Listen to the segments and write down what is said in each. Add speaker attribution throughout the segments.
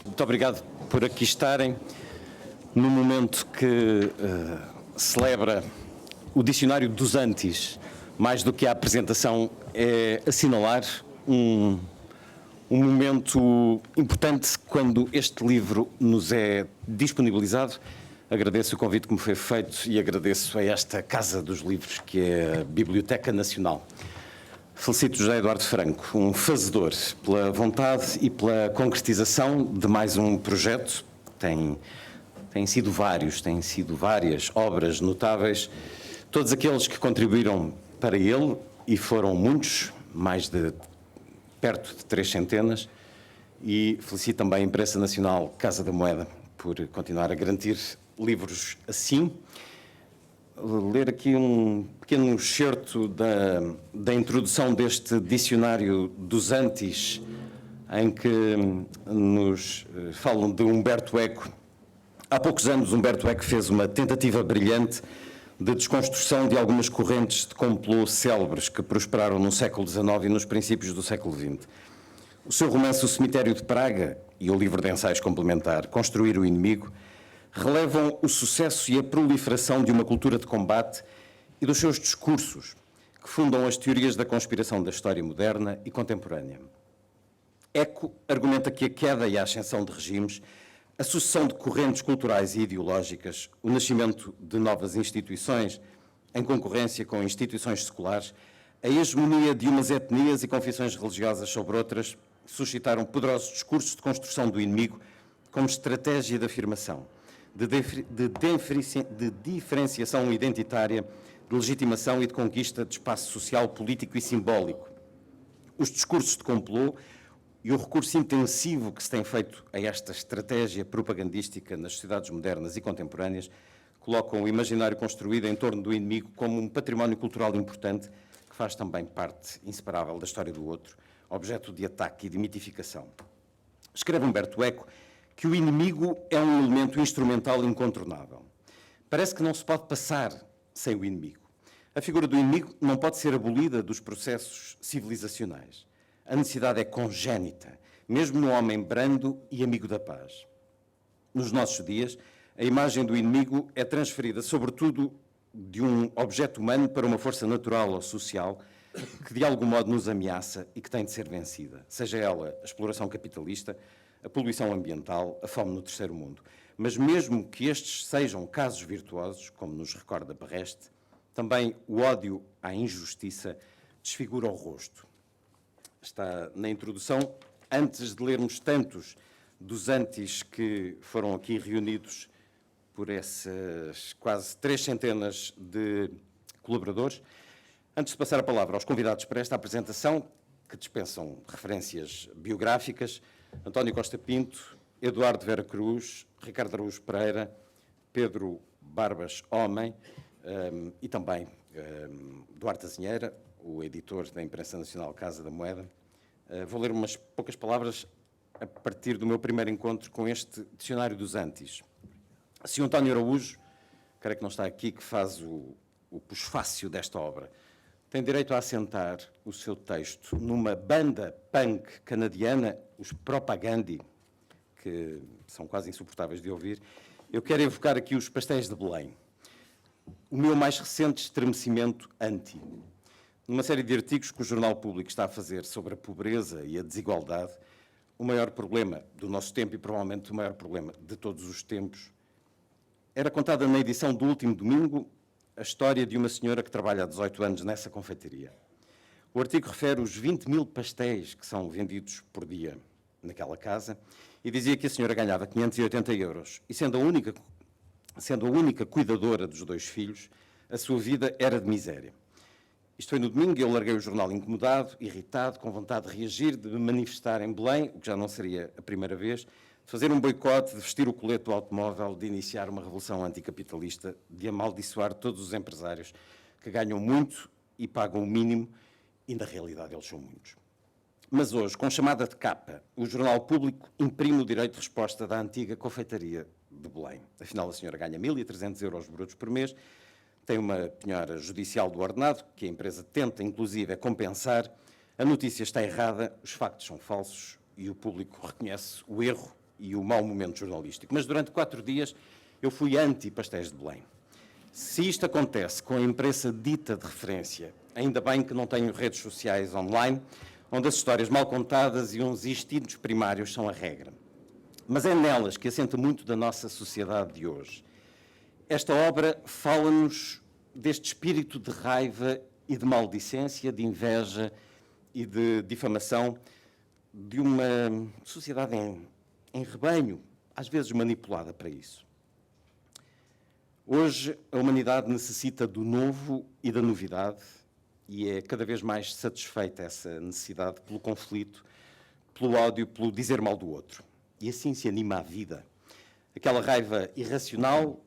Speaker 1: Muito obrigado por aqui estarem no momento que celebra o Dicionário dos Antis. Mais do que a apresentação, é assinalar um momento importante quando este livro nos é disponibilizado. Agradeço o convite que me foi feito e agradeço a esta Casa dos Livros, que é a Biblioteca Nacional. Felicito José Eduardo Franco, um fazedor, pela vontade e pela concretização de mais um projeto. Têm sido várias obras notáveis, todos aqueles que contribuíram para ele, e foram muitos, perto de 300, e felicito também a Imprensa Nacional Casa da Moeda por continuar a garantir livros assim. Ler aqui um pequeno excerto da introdução deste Dicionário dos Antis, em que nos falam de Humberto Eco. Há poucos anos, Humberto Eco fez uma tentativa brilhante de desconstrução de algumas correntes de complô célebres que prosperaram no século XIX e nos princípios do século XX. O seu romance O Cemitério de Praga e o livro de ensaios complementar Construir o Inimigo relevam o sucesso e a proliferação de uma cultura de combate e dos seus discursos, que fundam as teorias da conspiração da história moderna e contemporânea. Eco argumenta que a queda e a ascensão de regimes, a sucessão de correntes culturais e ideológicas, o nascimento de novas instituições, em concorrência com instituições seculares, a hegemonia de umas etnias e confissões religiosas sobre outras, suscitaram poderosos discursos de construção do inimigo como estratégia de afirmação, de diferenciação identitária, de legitimação e de conquista de espaço social, político e simbólico. Os discursos de complô e o recurso intensivo que se tem feito a esta estratégia propagandística nas sociedades modernas e contemporâneas colocam o imaginário construído em torno do inimigo como um património cultural importante que faz também parte inseparável da história do outro, objeto de ataque e de mitificação. Escreve Humberto Eco que o inimigo é um elemento instrumental incontornável. Parece que não se pode passar sem o inimigo. A figura do inimigo não pode ser abolida dos processos civilizacionais. A necessidade é congénita, mesmo no homem brando e amigo da paz. Nos nossos dias, a imagem do inimigo é transferida, sobretudo, de um objeto humano para uma força natural ou social que, de algum modo, nos ameaça e que tem de ser vencida, seja ela a exploração capitalista, a poluição ambiental, a fome no terceiro mundo. Mas mesmo que estes sejam casos virtuosos, como nos recorda Barreste, também o ódio à injustiça desfigura o rosto. Está na introdução, antes de lermos tantos dos antis que foram aqui reunidos por essas quase 300 de colaboradores, antes de passar a palavra aos convidados para esta apresentação, que dispensam referências biográficas, António Costa Pinto, Eduardo Vera Cruz, Ricardo Araújo Pereira, Pedro Barbas Homem e também Duarte Azinheira, o editor da Imprensa Nacional Casa da Moeda. Vou ler umas poucas palavras a partir do meu primeiro encontro com este Dicionário dos Antis. Se o António Araújo, creio que não está aqui, que faz o pusfácio desta obra, tem direito a assentar o seu texto numa banda punk canadiana, os Propagandhi, que são quase insuportáveis de ouvir, eu quero evocar aqui os Pastéis de Belém. O meu mais recente estremecimento anti. Numa série de artigos que o Jornal Público está a fazer sobre a pobreza e a desigualdade, o maior problema do nosso tempo e provavelmente o maior problema de todos os tempos, era contada na edição do último domingo a história de uma senhora que trabalha há 18 anos nessa confeitaria. O artigo refere os 20.000 pastéis que são vendidos por dia naquela casa e dizia que a senhora ganhava 580 euros e, sendo a única cuidadora dos 2 filhos, a sua vida era de miséria. Isto foi no domingo e eu larguei o jornal incomodado, irritado, com vontade de reagir, de me manifestar em Belém, o que já não seria a primeira vez, de fazer um boicote, de vestir o colete do automóvel, de iniciar uma revolução anticapitalista, de amaldiçoar todos os empresários que ganham muito e pagam o mínimo, e na realidade eles são muitos. Mas hoje, com chamada de capa, o Jornal Público imprime o direito de resposta da antiga confeitaria de Belém. Afinal, a senhora ganha 1.300 euros brutos por mês, tem uma penhora judicial do ordenado, que a empresa tenta, inclusive, compensar. A notícia está errada, os factos são falsos e o público reconhece o erro e o mau momento jornalístico. Mas durante 4 dias eu fui anti-pastéis de Belém. Se isto acontece com a imprensa dita de referência, ainda bem que não tenho redes sociais online, onde as histórias mal contadas e uns instintos primários são a regra. Mas é nelas que assenta muito da nossa sociedade de hoje. Esta obra fala-nos deste espírito de raiva e de maldicência, de inveja e de difamação de uma sociedade em rebanho, às vezes manipulada para isso. Hoje, a humanidade necessita do novo e da novidade e é cada vez mais satisfeita essa necessidade pelo conflito, pelo ódio, pelo dizer mal do outro. E assim se anima a vida. Aquela raiva irracional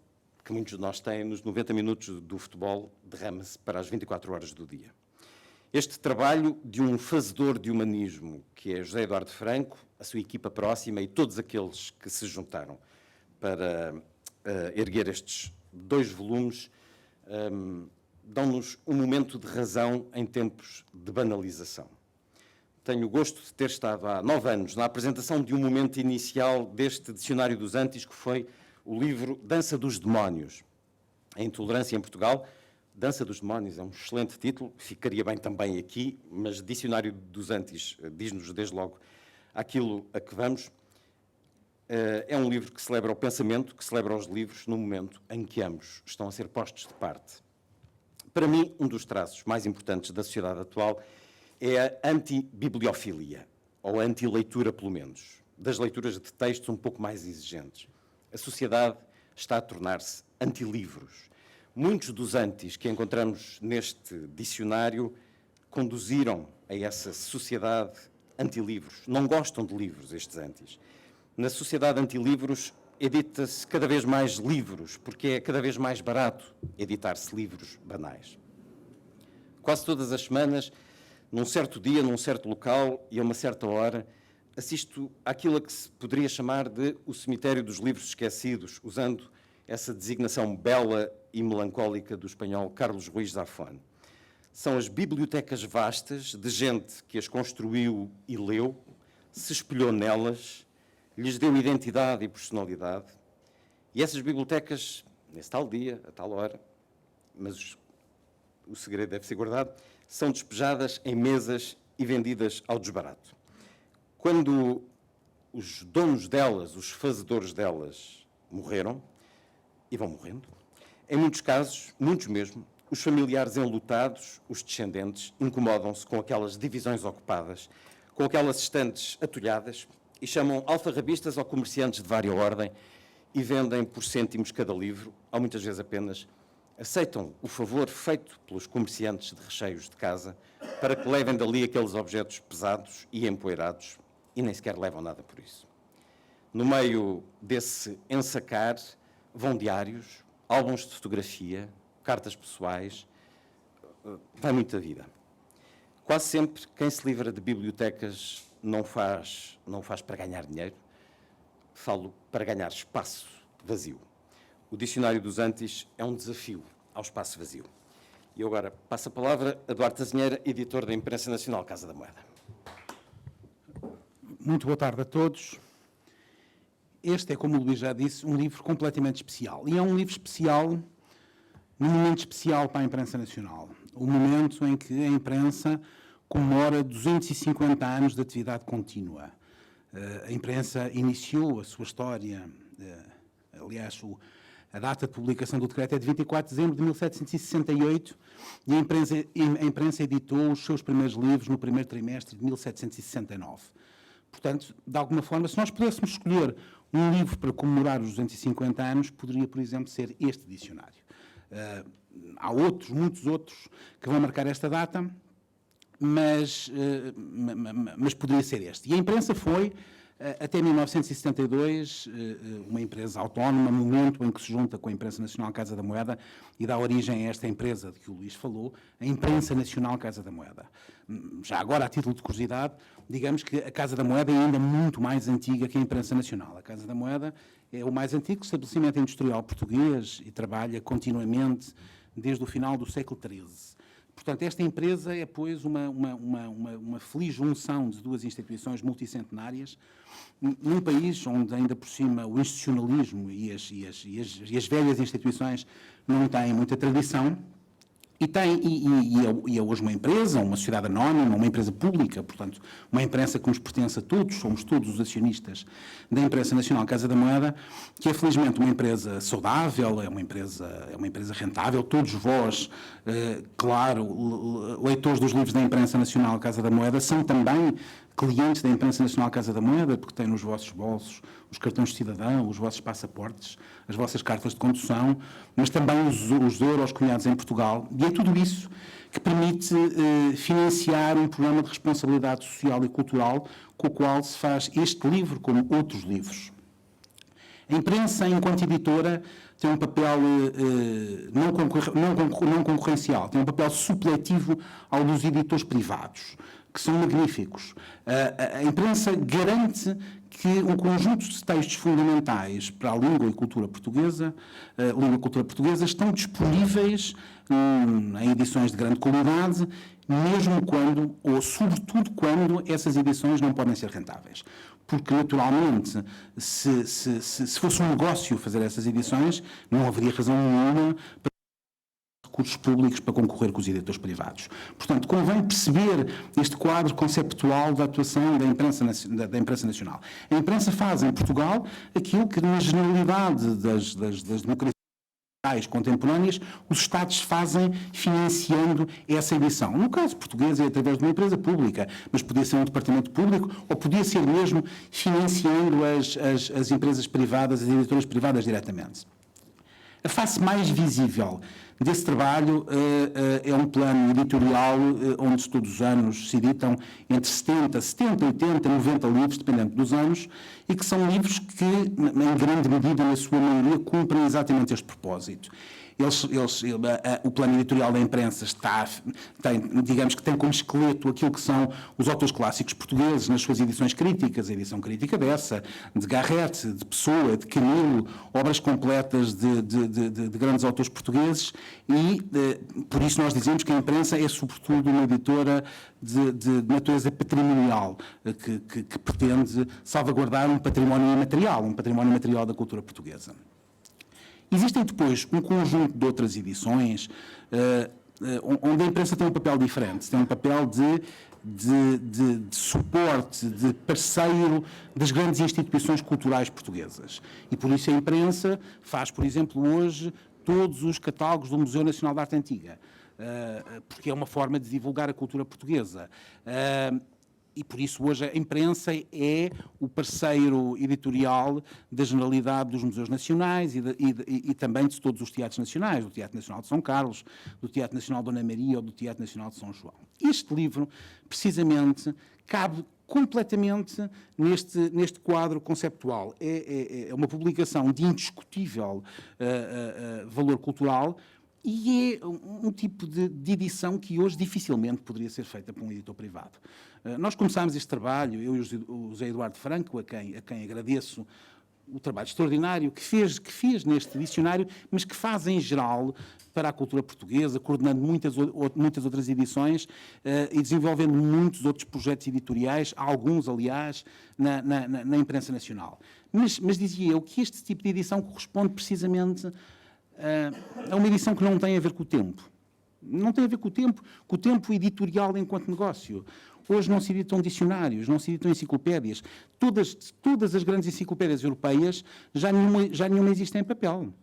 Speaker 1: que muitos de nós têm nos 90 minutos do futebol derrama-se para as 24 horas do dia. Este trabalho de um fazedor de humanismo, que é José Eduardo Franco, a sua equipa próxima e todos aqueles que se juntaram para erguer estes 2 volumes, dão-nos um momento de razão em tempos de banalização. Tenho o gosto de ter estado há 9 anos na apresentação de um momento inicial deste Dicionário dos Antis, que foi o livro Dança dos Demónios. A intolerância em Portugal. Dança dos Demónios é um excelente título, ficaria bem também aqui, mas Dicionário dos Antis diz-nos desde logo aquilo a que vamos. É um livro que celebra o pensamento, que celebra os livros no momento em que ambos estão a ser postos de parte. Para mim, um dos traços mais importantes da sociedade atual é a anti-bibliofilia, ou a anti-leitura, pelo menos, das leituras de textos um pouco mais exigentes. A sociedade está a tornar-se anti-livros. Muitos dos antis que encontramos neste dicionário conduziram a essa sociedade anti-livros. Não gostam de livros, estes antis. Na sociedade anti-livros, edita-se cada vez mais livros, porque é cada vez mais barato editar-se livros banais. Quase todas as semanas, num certo dia, num certo local e a uma certa hora, assisto àquilo a que se poderia chamar de o cemitério dos livros esquecidos, usando essa designação bela e melancólica do espanhol Carlos Ruiz Zafón. São as bibliotecas vastas de gente que as construiu e leu, se espelhou nelas, lhes deu identidade e personalidade. E essas bibliotecas, nesse tal dia, a tal hora, mas o segredo deve ser guardado, são despejadas em mesas e vendidas ao desbarato. Quando os donos delas, os fazedores delas, morreram, e vão morrendo, em muitos casos, muitos mesmo, os familiares enlutados, os descendentes, incomodam-se com aquelas divisões ocupadas, com aquelas estantes atulhadas, e chamam alfarrabistas ou comerciantes de vária ordem e vendem por cêntimos cada livro, ou muitas vezes apenas aceitam o favor feito pelos comerciantes de recheios de casa para que levem dali aqueles objetos pesados e empoeirados e nem sequer levam nada por isso. No meio desse ensacar vão diários, álbuns de fotografia, cartas pessoais, vai muita vida. Quase sempre quem se livra de bibliotecas não faz para ganhar dinheiro, falo para ganhar espaço vazio. O Dicionário dos Antis é um desafio ao espaço vazio. E eu agora passo a palavra a Duarte Azinheira, editor da Imprensa Nacional Casa da Moeda.
Speaker 2: Muito boa tarde a todos. Este é, como o Luís já disse, um livro completamente especial. E é um livro especial, num momento especial para a imprensa nacional. O momento em que a imprensa comemora 250 anos de atividade contínua. A imprensa iniciou a sua história, aliás, a data de publicação do decreto é de 24 de dezembro de 1768 e a imprensa editou os seus primeiros livros no primeiro trimestre de 1769. Portanto, de alguma forma, se nós pudéssemos escolher um livro para comemorar os 250 anos, poderia, por exemplo, ser este dicionário. Há outros, muitos outros, que vão marcar esta data, mas poderia ser este. E a imprensa foi, até 1972, uma empresa autónoma, momento em que se junta com a Imprensa Nacional Casa da Moeda e dá origem a esta empresa de que o Luís falou, a Imprensa Nacional Casa da Moeda. Já agora, a título de curiosidade, digamos que a Casa da Moeda é ainda muito mais antiga que a Imprensa Nacional. A Casa da Moeda é o mais antigo estabelecimento industrial português e trabalha continuamente desde o final do século XIII. Portanto, esta empresa é, pois, uma feliz junção de duas instituições multicentenárias, num país onde, ainda por cima, o institucionalismo e as velhas instituições não têm muita tradição, e é hoje uma empresa, uma sociedade anónima, uma empresa pública, portanto, uma imprensa que nos pertence a todos, somos todos os acionistas da Imprensa Nacional Casa da Moeda, que é felizmente uma empresa saudável, é uma empresa rentável. Todos vós, claro, leitores dos livros da Imprensa Nacional Casa da Moeda, são também clientes da Imprensa Nacional Casa da Moeda, porque têm nos vossos bolsos os cartões de cidadão, os vossos passaportes, as vossas cartas de condução, mas também os euros cunhados em Portugal. E é tudo isso que permite financiar um programa de responsabilidade social e cultural com o qual se faz este livro, como outros livros. A imprensa, enquanto editora, tem um papel não concorrencial, tem um papel supletivo ao dos editores privados, que são magníficos. A imprensa garante que um conjunto de textos fundamentais para a língua e cultura portuguesa, estão disponíveis em edições de grande qualidade, mesmo quando, ou sobretudo quando, essas edições não podem ser rentáveis. Porque, naturalmente, se fosse um negócio fazer essas edições, não haveria razão nenhuma para recursos públicos para concorrer com os editores privados. Portanto, convém perceber este quadro conceptual da atuação da imprensa nacional. A imprensa faz em Portugal aquilo que, na generalidade das democracias contemporâneas, os Estados fazem financiando essa edição. No caso português é através de uma empresa pública, mas podia ser um departamento público ou podia ser mesmo financiando as empresas privadas, as editoras privadas diretamente. A face mais visível desse trabalho é um plano editorial onde todos os anos se editam entre 70, 80, 90 livros, dependendo dos anos, e que são livros que, em grande medida, na sua maioria, cumprem exatamente este propósito. O plano editorial da imprensa tem como esqueleto aquilo que são os autores clássicos portugueses nas suas edições críticas, a edição crítica dessa, de Garrett, de Pessoa, de Camilo, obras completas de grandes autores portugueses, e por isso nós dizemos que a imprensa é sobretudo uma editora de natureza patrimonial, que pretende salvaguardar um património imaterial da cultura portuguesa. Existem depois um conjunto de outras edições onde a imprensa tem um papel diferente, tem um papel de suporte, de parceiro das grandes instituições culturais portuguesas. E por isso a imprensa faz, por exemplo, hoje todos os catálogos do Museu Nacional de Arte Antiga, porque é uma forma de divulgar a cultura portuguesa. E por isso hoje a imprensa é o parceiro editorial da generalidade dos museus nacionais e também de todos os teatros nacionais, do Teatro Nacional de São Carlos, do Teatro Nacional de Dona Maria ou do Teatro Nacional de São João. Este livro, precisamente, cabe completamente neste quadro conceptual. É uma publicação de indiscutível valor cultural, e é um tipo de edição que hoje dificilmente poderia ser feita por um editor privado. Nós começámos este trabalho, eu e o José Eduardo Franco, a quem agradeço o trabalho extraordinário que fez neste dicionário, mas que faz em geral para a cultura portuguesa, coordenando muitas outras edições e desenvolvendo muitos outros projetos editoriais, alguns, aliás, na imprensa nacional. Mas dizia eu que este tipo de edição corresponde precisamente a uma edição que não tem a ver com o tempo. Não tem a ver com o tempo editorial enquanto negócio. Hoje não se editam dicionários, não se editam enciclopédias. Todas as grandes enciclopédias europeias já nenhuma existem em papel.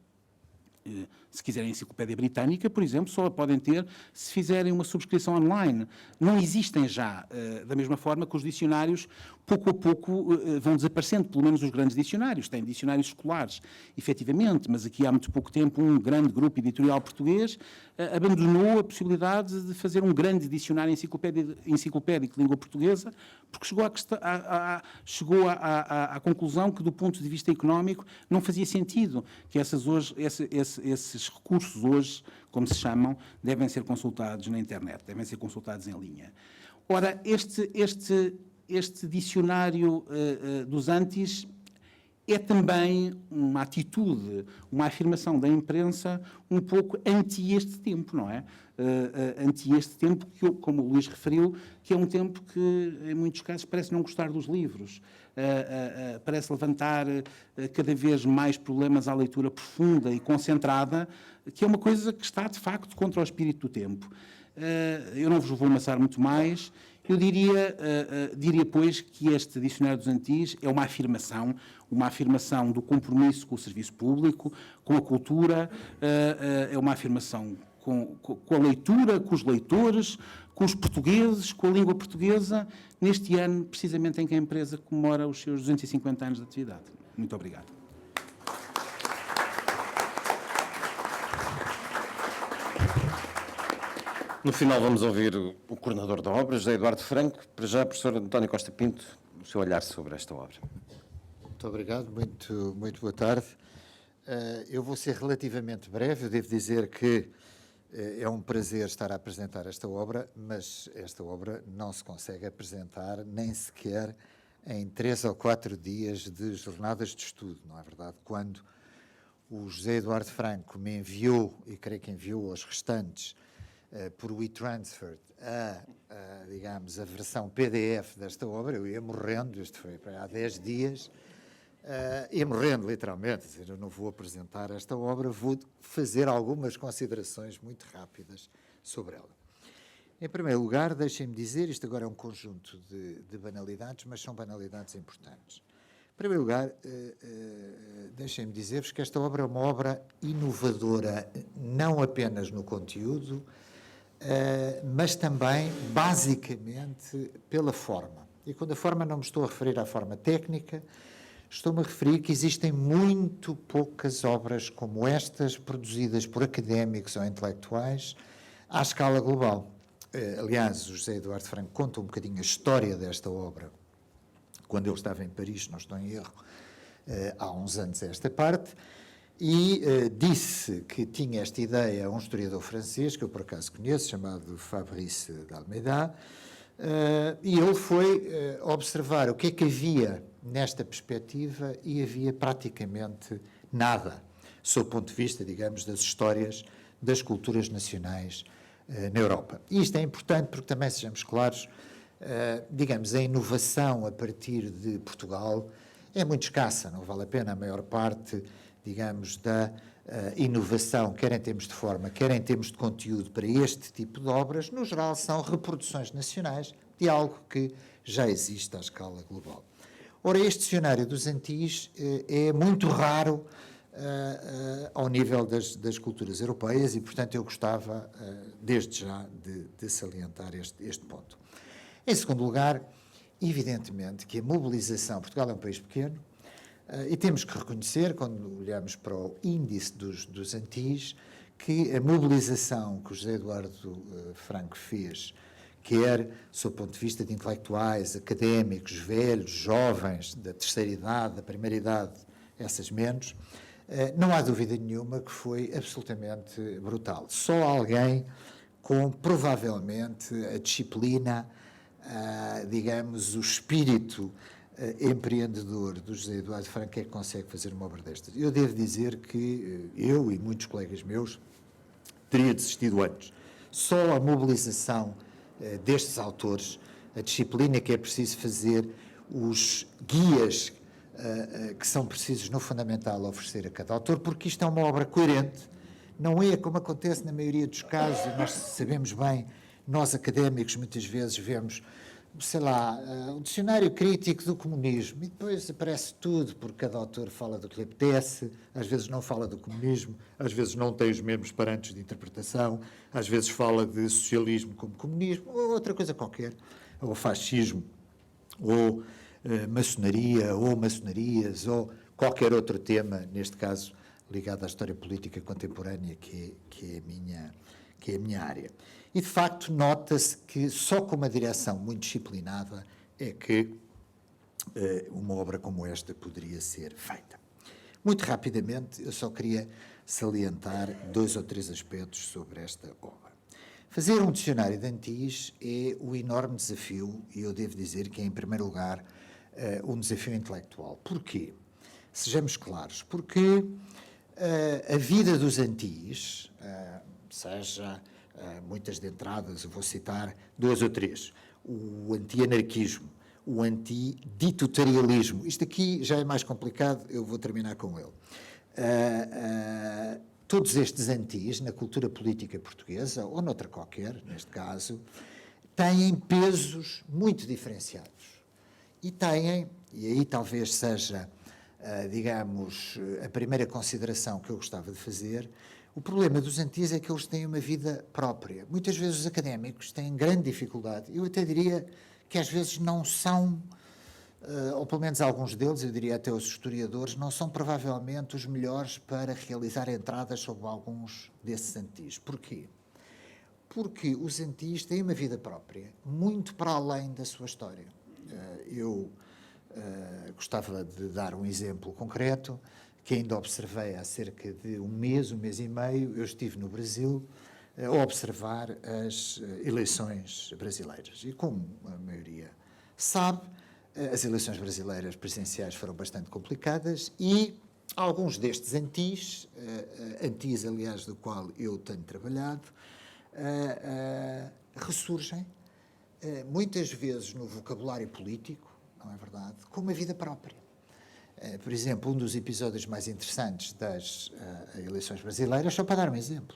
Speaker 2: Se quiserem a enciclopédia britânica, por exemplo, só a podem ter se fizerem uma subscrição online. Não existem já, da mesma forma que os dicionários, pouco a pouco, vão desaparecendo, pelo menos os grandes dicionários. Tem dicionários escolares, efetivamente, mas aqui há muito pouco tempo um grande grupo editorial português abandonou a possibilidade de fazer um grande dicionário enciclopédico de língua portuguesa, porque chegou à conclusão que, do ponto de vista económico, não fazia sentido que esses recursos hoje, como se chamam, devem ser consultados na internet, devem ser consultados em linha. Ora, este dicionário dos Antis é também uma atitude, uma afirmação da imprensa um pouco anti este tempo, não é? Anti este tempo que, como o Luís referiu, que é um tempo que, em muitos casos, parece não gostar dos livros, parece levantar cada vez mais problemas à leitura profunda e concentrada, que é uma coisa que está, de facto, contra o espírito do tempo. Eu não vos vou amassar muito mais. Eu diria, pois, que este Dicionário dos Antis é uma afirmação do compromisso com o serviço público, com a cultura, é uma afirmação com a leitura, com os leitores, com os portugueses, com a língua portuguesa, neste ano, precisamente em que a empresa comemora os seus 250 anos de atividade. Muito obrigado.
Speaker 1: No final vamos ouvir o coordenador da obra, José Eduardo Franco. Para já, professor António Costa Pinto, o seu olhar sobre esta obra.
Speaker 3: Muito obrigado, muito boa tarde. Eu vou ser relativamente breve. Eu devo dizer que é um prazer estar a apresentar esta obra, mas esta obra não se consegue apresentar nem sequer em 3 ou 4 dias de jornadas de estudo, não é verdade? Quando o José Eduardo Franco me enviou, e creio que enviou aos restantes, por WeTransfer, digamos, a versão PDF desta obra, eu ia morrendo, isto foi há 10 dias, ia morrendo literalmente, dizer, eu não vou apresentar esta obra, vou fazer algumas considerações muito rápidas sobre ela. Em primeiro lugar, deixem-me dizer, isto agora é um conjunto de banalidades, mas são banalidades importantes. Em primeiro lugar, deixem-me dizer-vos que esta obra é uma obra inovadora, não apenas no conteúdo, mas também, basicamente, pela forma. E quando a forma não me estou a referir à forma técnica, estou-me a referir que existem muito poucas obras como estas, produzidas por académicos ou intelectuais, à escala global. Aliás, o José Eduardo Franco conta um bocadinho a história desta obra, quando ele estava em Paris, não estou em erro, há uns anos a esta parte, e disse que tinha esta ideia a um historiador francês, que eu por acaso conheço, chamado Fabrice d'Almeida, e ele foi observar o que é que havia nesta perspectiva e havia praticamente nada, sob o ponto de vista, digamos, das histórias das culturas nacionais na Europa. E isto é importante porque também, sejamos claros, digamos, a inovação a partir de Portugal é muito escassa, não vale a pena a maior parte, digamos, da inovação, quer em termos de forma, quer em termos de conteúdo para este tipo de obras, no geral são reproduções nacionais de algo que já existe à escala global. Ora, este dicionário dos Antis é muito raro ao nível das culturas europeias e, portanto, eu gostava, desde já, de salientar este ponto. Em segundo lugar, evidentemente que a mobilização, Portugal é um país pequeno, e temos que reconhecer, quando olhamos para o índice dos Antis, que a mobilização que o José Eduardo Franco fez, quer sob o ponto de vista de intelectuais, académicos, velhos, jovens, da terceira idade, da primeira idade, essas menos, não há dúvida nenhuma que foi absolutamente brutal. Só alguém com, provavelmente, a disciplina, digamos, o espírito empreendedor do José Eduardo Franco é que consegue fazer uma obra destas. Eu devo dizer que eu e muitos colegas meus teria desistido antes. Só a mobilização destes autores, a disciplina que é preciso fazer, os guias que são precisos no fundamental oferecer a cada autor, porque isto é uma obra coerente, não é como acontece na maioria dos casos, e nós sabemos bem, nós académicos muitas vezes vemos, sei lá, o dicionário crítico do comunismo, e depois aparece tudo, porque cada autor fala do que lhe apetece, às vezes não fala do comunismo, às vezes não tem os mesmos parâmetros de interpretação, às vezes fala de socialismo como comunismo, ou outra coisa qualquer, ou fascismo, ou maçonaria, ou maçonarias, ou qualquer outro tema, neste caso ligado à história política contemporânea, que é a minha área. E, de facto, nota-se que só com uma direção muito disciplinada é que uma obra como esta poderia ser feita. Muito rapidamente, eu só queria salientar 2 ou 3 aspectos sobre esta obra. Fazer um dicionário de Antis é o enorme desafio, e eu devo dizer que é, em primeiro lugar, um desafio intelectual. Porquê? Sejamos claros, porque a vida dos antis, seja muitas de entradas, eu vou citar 2 ou 3, o anti-anarquismo, o anti-ditatorialismo, isto aqui já é mais complicado, eu vou terminar com ele. Todos estes antis, na cultura política portuguesa, ou noutra qualquer, neste caso, têm pesos muito diferenciados. E aí talvez seja, digamos, a primeira consideração que eu gostava de fazer, o problema dos antis é que eles têm uma vida própria. Muitas vezes os académicos têm grande dificuldade. Eu até diria que às vezes não são, ou pelo menos alguns deles, eu diria até os historiadores, não são provavelmente os melhores para realizar entradas sobre alguns desses antis. Porquê? Porque os antis têm uma vida própria, muito para além da sua história. Eu gostava de dar um exemplo concreto, que ainda observei há cerca de um mês e meio, eu estive no Brasil a observar as eleições brasileiras. E como a maioria sabe, as eleições brasileiras presidenciais foram bastante complicadas e alguns destes antis, aliás, do qual eu tenho trabalhado, ressurgem, muitas vezes no vocabulário político, não é verdade, com uma vida própria. Por exemplo, um dos episódios mais interessantes das eleições brasileiras, só para dar um exemplo,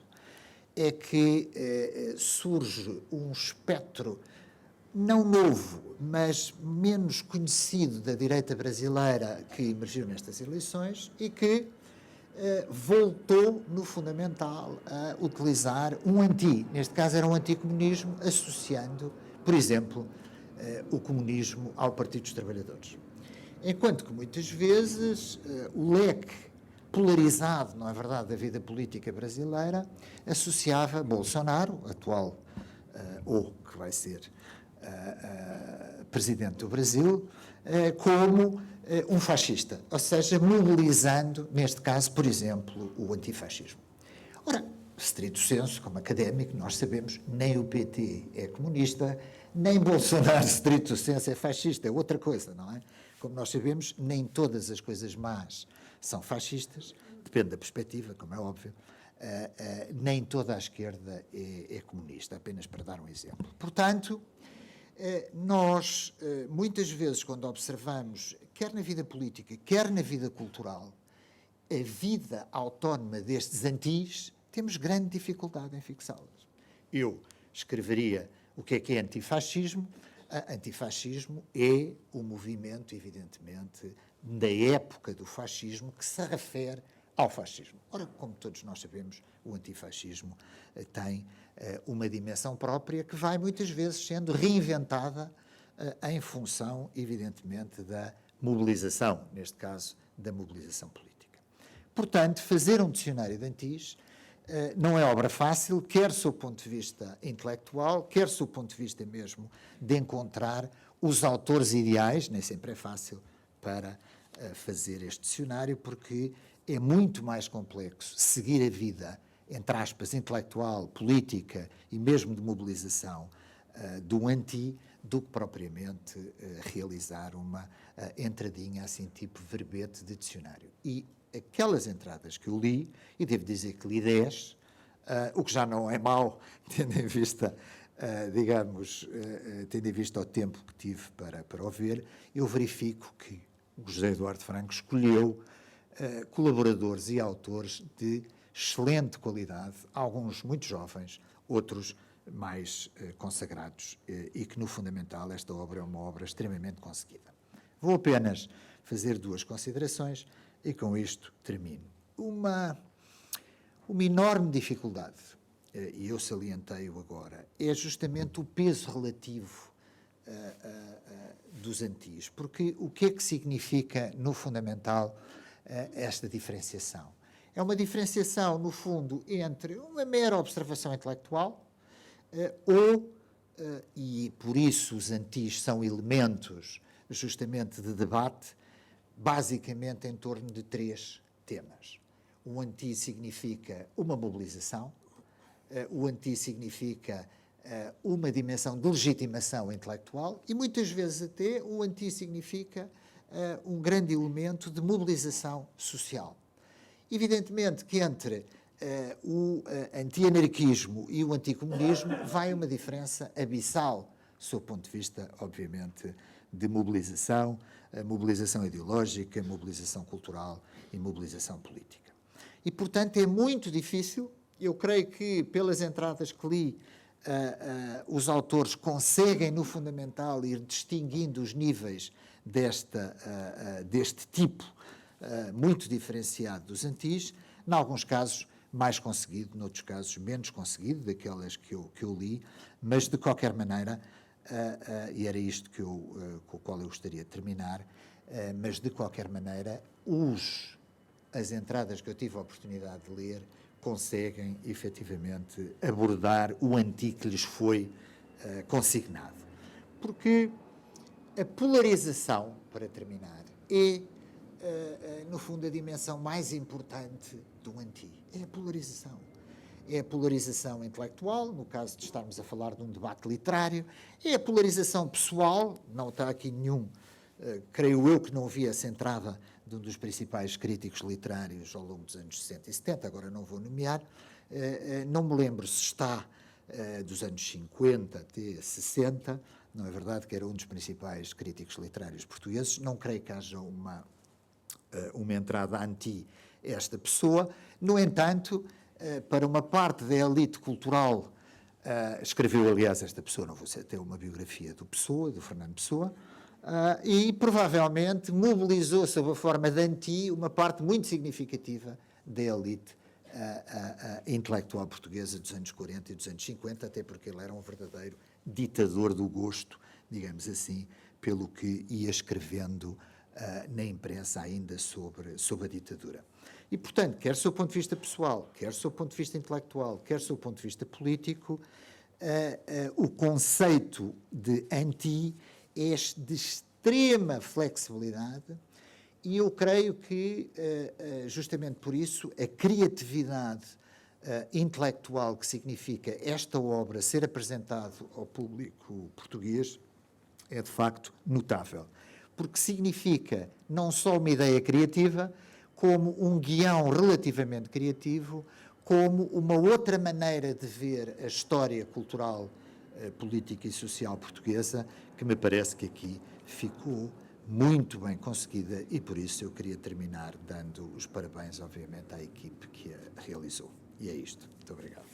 Speaker 3: é que surge um espectro não novo, mas menos conhecido da direita brasileira que emergiu nestas eleições e que voltou, no fundamental, a utilizar um neste caso era um anticomunismo, associando, por exemplo, o comunismo ao Partido dos Trabalhadores. Enquanto que, muitas vezes, o leque polarizado, não é verdade, da vida política brasileira, associava Bolsonaro, atual, ou que vai ser presidente do Brasil, como um fascista, ou seja, mobilizando, neste caso, por exemplo, o antifascismo. Ora, stricto sensu, como académico, nós sabemos, nem o PT é comunista, nem Bolsonaro, stricto sensu, é fascista, é outra coisa, não é? Como nós sabemos, nem todas as coisas más são fascistas, depende da perspectiva, como é óbvio, nem toda a esquerda é comunista, apenas para dar um exemplo. Portanto, nós, muitas vezes, quando observamos, quer na vida política, quer na vida cultural, a vida autónoma destes antis, temos grande dificuldade em fixá-las. Eu escreveria o que é antifascismo. Antifascismo é o movimento, evidentemente, da época do fascismo que se refere ao fascismo. Ora, como todos nós sabemos, o antifascismo tem uma dimensão própria que vai muitas vezes sendo reinventada em função, evidentemente, da mobilização, neste caso, da mobilização política. Portanto, fazer um dicionário de antis não é obra fácil, quer do ponto de vista intelectual, quer do ponto de vista mesmo de encontrar os autores ideais, nem sempre é fácil para fazer este dicionário, porque é muito mais complexo seguir a vida, entre aspas, intelectual, política e mesmo de mobilização do anti, do que propriamente realizar uma entradinha assim tipo verbete de dicionário. E aquelas entradas que eu li, e devo dizer que li 10, o que já não é mau, tendo em vista, tendo em vista o tempo que tive para o ver, eu verifico que o José Eduardo Franco escolheu colaboradores e autores de excelente qualidade, alguns muito jovens, outros mais consagrados, e que, no fundamental, esta obra é uma obra extremamente conseguida. Vou apenas fazer 2 considerações e com isto termino. Uma enorme dificuldade, e eu salientei-o agora, é justamente o peso relativo dos antis, porque o que é que significa, no fundamental, esta diferenciação? É uma diferenciação, no fundo, entre uma mera observação intelectual e por isso os antis são elementos justamente de debate, basicamente em torno de 3 temas. O anti significa uma mobilização, o anti significa uma dimensão de legitimação intelectual e muitas vezes até o anti significa um grande elemento de mobilização social. Evidentemente que entre o anti-anarquismo e o anticomunismo vai uma diferença abissal, sob o ponto de vista, obviamente, de mobilização, mobilização ideológica, mobilização cultural e mobilização política. E, portanto, é muito difícil, eu creio que, pelas entradas que li, os autores conseguem, no fundamental, ir distinguindo os níveis deste tipo muito diferenciado dos antis, em alguns casos mais conseguido, noutros casos menos conseguido, daquelas que eu li, mas de qualquer maneira, e era isto com o qual eu gostaria de terminar, mas de qualquer maneira, as entradas que eu tive a oportunidade de ler conseguem efetivamente abordar o anti que lhes foi consignado. Porque a polarização, para terminar, é, no fundo, a dimensão mais importante do anti. É a polarização. É a polarização intelectual, no caso de estarmos a falar de um debate literário, é a polarização pessoal, não está aqui nenhum, creio eu que não vi essa entrada de um dos principais críticos literários ao longo dos anos 60 e 70, agora não vou nomear, não me lembro se está dos anos 50 até 60, não é verdade que era um dos principais críticos literários portugueses, não creio que haja uma entrada anti esta pessoa, no entanto, para uma parte da elite cultural, escreveu, aliás, esta pessoa, não vou ser até uma biografia do Pessoa, do Fernando Pessoa, e provavelmente mobilizou sob a forma de anti uma parte muito significativa da elite intelectual portuguesa dos anos 40 e dos anos 50, até porque ele era um verdadeiro ditador do gosto, digamos assim, pelo que ia escrevendo na imprensa ainda sobre a ditadura. E, portanto, quer sob o ponto de vista pessoal, quer sob o ponto de vista intelectual, quer sob o ponto de vista político, o conceito de anti é de extrema flexibilidade e eu creio que, justamente por isso, a criatividade intelectual que significa esta obra ser apresentada ao público português é, de facto, notável. Porque significa não só uma ideia criativa, como um guião relativamente criativo, como uma outra maneira de ver a história cultural, política e social portuguesa, que me parece que aqui ficou muito bem conseguida e por isso eu queria terminar dando os parabéns, obviamente, à equipe que a realizou. E é isto. Muito obrigado.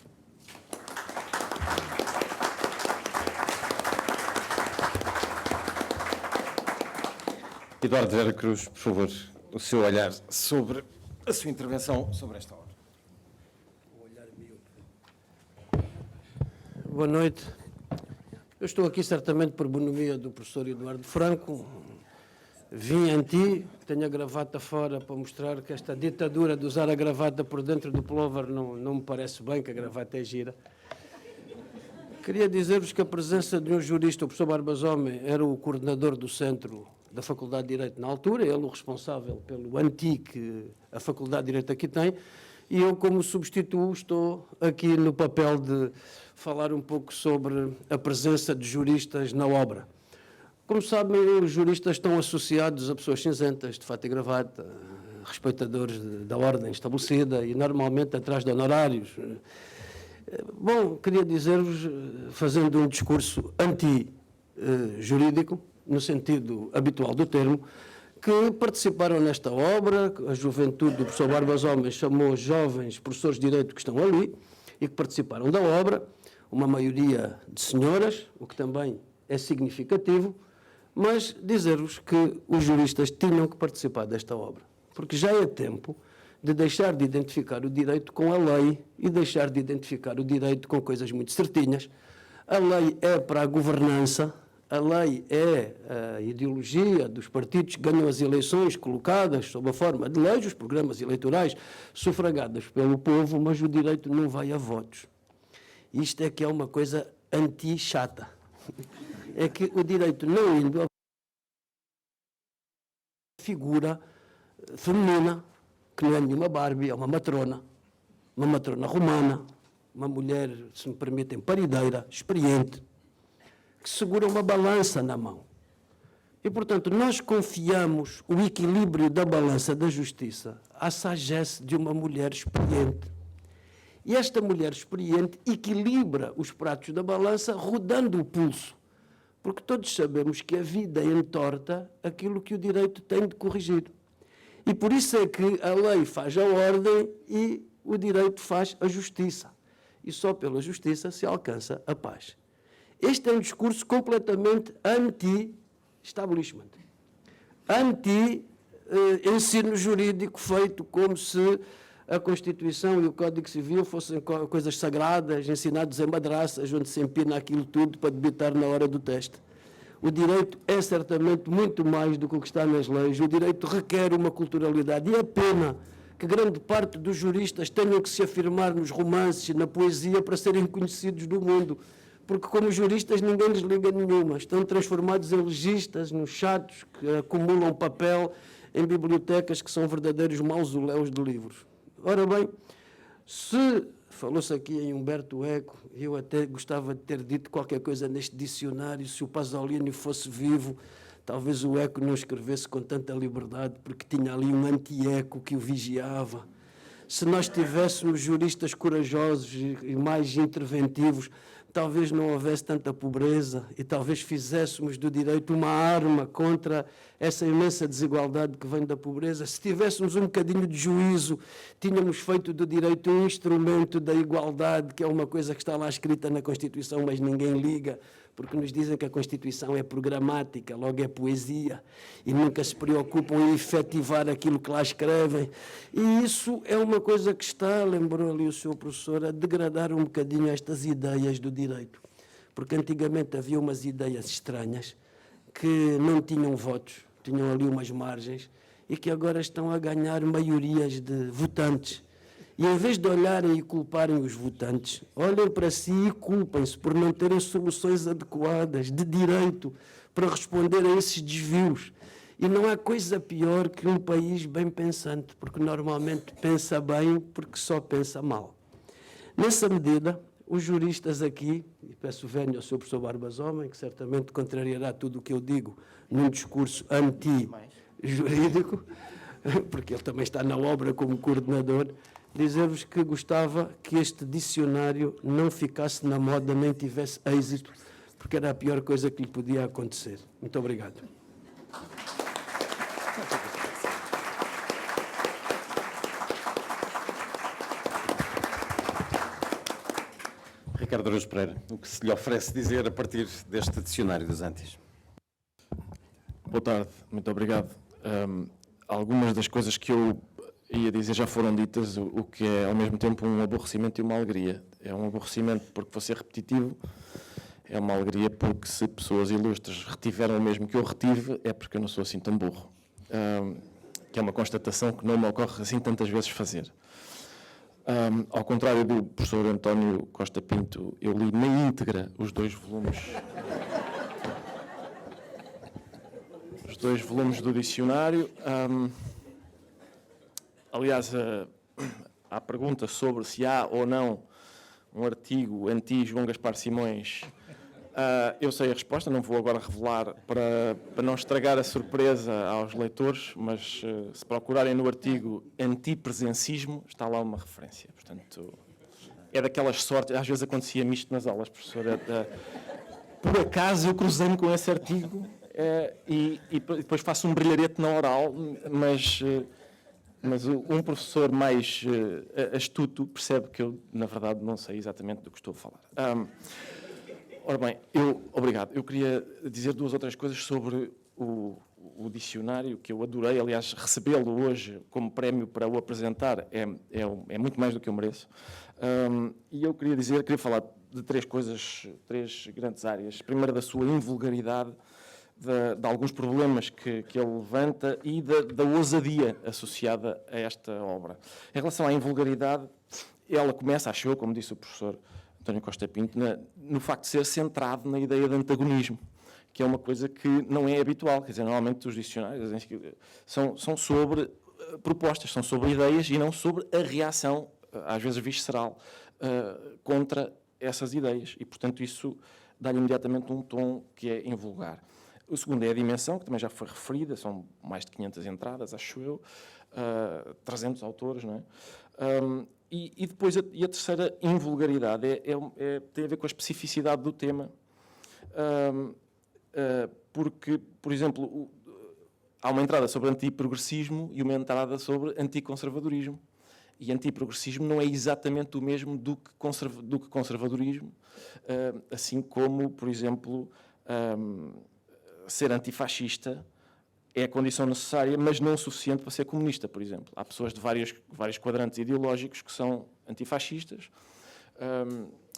Speaker 1: Eduardo Vera Cruz, por favor, o seu olhar sobre a sua intervenção sobre esta obra.
Speaker 4: Boa noite. Eu estou aqui certamente por bonomia do professor Eduardo Franco. Vim anti, tenho a gravata fora para mostrar que esta ditadura de usar a gravata por dentro do pullover não me parece bem, que a gravata é gira. Queria dizer-vos que a presença de um jurista, o professor Barbas Homem, era o coordenador do centro da Faculdade de Direito na altura, ele o responsável pelo anti que a Faculdade de Direito aqui tem, e eu, como substituo, estou aqui no papel de falar um pouco sobre a presença de juristas na obra. Como sabem, os juristas estão associados a pessoas cinzentas, de fato e gravata, respeitadores da ordem estabelecida e normalmente atrás de honorários. Bom, queria dizer-vos, fazendo um discurso anti-jurídico, no sentido habitual do termo, que participaram nesta obra, a juventude do professor Barbas Homem chamou jovens professores de Direito que estão ali e que participaram da obra, uma maioria de senhoras, o que também é significativo, mas dizer-vos que os juristas tinham que participar desta obra, porque já é tempo de deixar de identificar o direito com a lei e deixar de identificar o direito com coisas muito certinhas. A lei é para a governança, a lei é a ideologia dos partidos que ganham as eleições colocadas sob a forma de leis, os programas eleitorais sufragados pelo povo, mas o direito não vai a votos. Isto é que é uma coisa anti-chata. É que o direito não indo a figura feminina, que não é nenhuma Barbie, é uma matrona romana, uma mulher, se me permitem, parideira, experiente, que segura uma balança na mão, E, portanto, nós confiamos o equilíbrio da balança da justiça à sagesse de uma mulher experiente. E esta mulher experiente equilibra os pratos da balança rodando o pulso, porque todos sabemos que a vida entorta aquilo que o direito tem de corrigir. E por isso é que a lei faz a ordem e o direito faz a justiça. E só pela justiça se alcança a paz. Este é um discurso completamente anti-establishment, anti-ensino jurídico feito como se a Constituição e o Código Civil fossem coisas sagradas, ensinados em madraças, onde se empina aquilo tudo para debitar na hora do teste. O direito é certamente muito mais do que o que está nas leis. O direito requer uma culturalidade. E é pena que grande parte dos juristas tenham que se afirmar nos romances, na poesia, para serem conhecidos do mundo. Porque, como juristas, ninguém lhes liga nenhuma. Estão transformados em legistas, nos chatos, que acumulam papel em bibliotecas que são verdadeiros mausoléus de livros. Ora bem, se falou-se aqui em Humberto Eco, eu até gostava de ter dito qualquer coisa neste dicionário, se o Pasolini fosse vivo, talvez o Eco não escrevesse com tanta liberdade, porque tinha ali um anti-Eco que o vigiava. Se nós tivéssemos juristas corajosos e mais interventivos, talvez não houvesse tanta pobreza e talvez fizéssemos do direito uma arma contra essa imensa desigualdade que vem da pobreza. Se tivéssemos um bocadinho de juízo, tínhamos feito do direito um instrumento da igualdade, que é uma coisa que está lá escrita na Constituição, mas ninguém liga, porque nos dizem que a Constituição é programática, logo é poesia, e nunca se preocupam em efetivar aquilo que lá escrevem. E isso é uma coisa que está, lembrou ali o seu professor, a degradar um bocadinho estas ideias do direito. Porque antigamente havia umas ideias estranhas que não tinham votos, tinham ali umas margens, e que agora estão a ganhar maiorias de votantes. E em vez de olharem e culparem os votantes, olhem para si e culpem-se por não terem soluções adequadas, de direito, para responder a esses desvios. E não há coisa pior que um país bem pensante, porque normalmente pensa bem porque só pensa mal. Nessa medida, os juristas aqui, e peço vénia ao Sr. professor Barbas Homem, que certamente contrariará tudo o que eu digo num discurso anti-jurídico, porque ele também está na obra como coordenador, dizer-vos que gostava que este dicionário não ficasse na moda nem tivesse êxito, porque era a pior coisa que lhe podia acontecer. Muito obrigado.
Speaker 1: Ricardo Araújo Pereira, o que se lhe oferece dizer a partir deste dicionário dos antis?
Speaker 5: Boa tarde, muito obrigado. Algumas das coisas que eu ia dizer já foram ditas, o que é ao mesmo tempo um aborrecimento e uma alegria. É um aborrecimento porque vou ser repetitivo, é uma alegria porque se pessoas ilustres retiveram o mesmo que eu retive, é porque eu não sou assim tão burro. Que é uma constatação que não me ocorre assim tantas vezes fazer. Ao contrário do professor António Costa Pinto, eu li na íntegra os dois volumes do dicionário. Aliás, à pergunta sobre se há ou não um artigo anti-João Gaspar Simões, eu sei a resposta, não vou agora revelar para não estragar a surpresa aos leitores, mas se procurarem no artigo anti-presencismo, está lá uma referência. Portanto, é daquelas sortes, às vezes acontecia-me isto nas aulas, professora. Por acaso eu cruzei-me com esse artigo e depois faço um brilharete na oral, mas um professor mais astuto percebe que eu, na verdade, não sei exatamente do que estou a falar. Ora bem, obrigado. Eu queria dizer duas ou três coisas sobre o dicionário, que eu adorei. Aliás, recebê-lo hoje como prémio para o apresentar é muito mais do que eu mereço. E eu queria falar de três coisas, três grandes áreas. Primeiro, da sua invulgaridade, de alguns problemas que ele levanta e da ousadia associada a esta obra. Em relação à invulgaridade, ela começa, acho eu, como disse o professor António Costa Pinto, no facto de ser centrado na ideia de antagonismo, que é uma coisa que não é habitual. Quer dizer, normalmente os dicionários são sobre propostas, são sobre ideias e não sobre a reação, às vezes visceral, contra essas ideias. E, portanto, isso dá-lhe imediatamente um tom que é invulgar. O segundo é a dimensão, que também já foi referida, são mais de 500 entradas, acho eu, 300 autores, não é? E depois a terceira invulgaridade tem a ver com a especificidade do tema, porque, por exemplo, há uma entrada sobre antiprogressismo e uma entrada sobre anticonservadorismo. E antiprogressismo não é exatamente o mesmo do que conservadorismo, assim como, por exemplo, ser antifascista é a condição necessária, mas não suficiente para ser comunista, por exemplo. Há pessoas de vários quadrantes ideológicos que são antifascistas,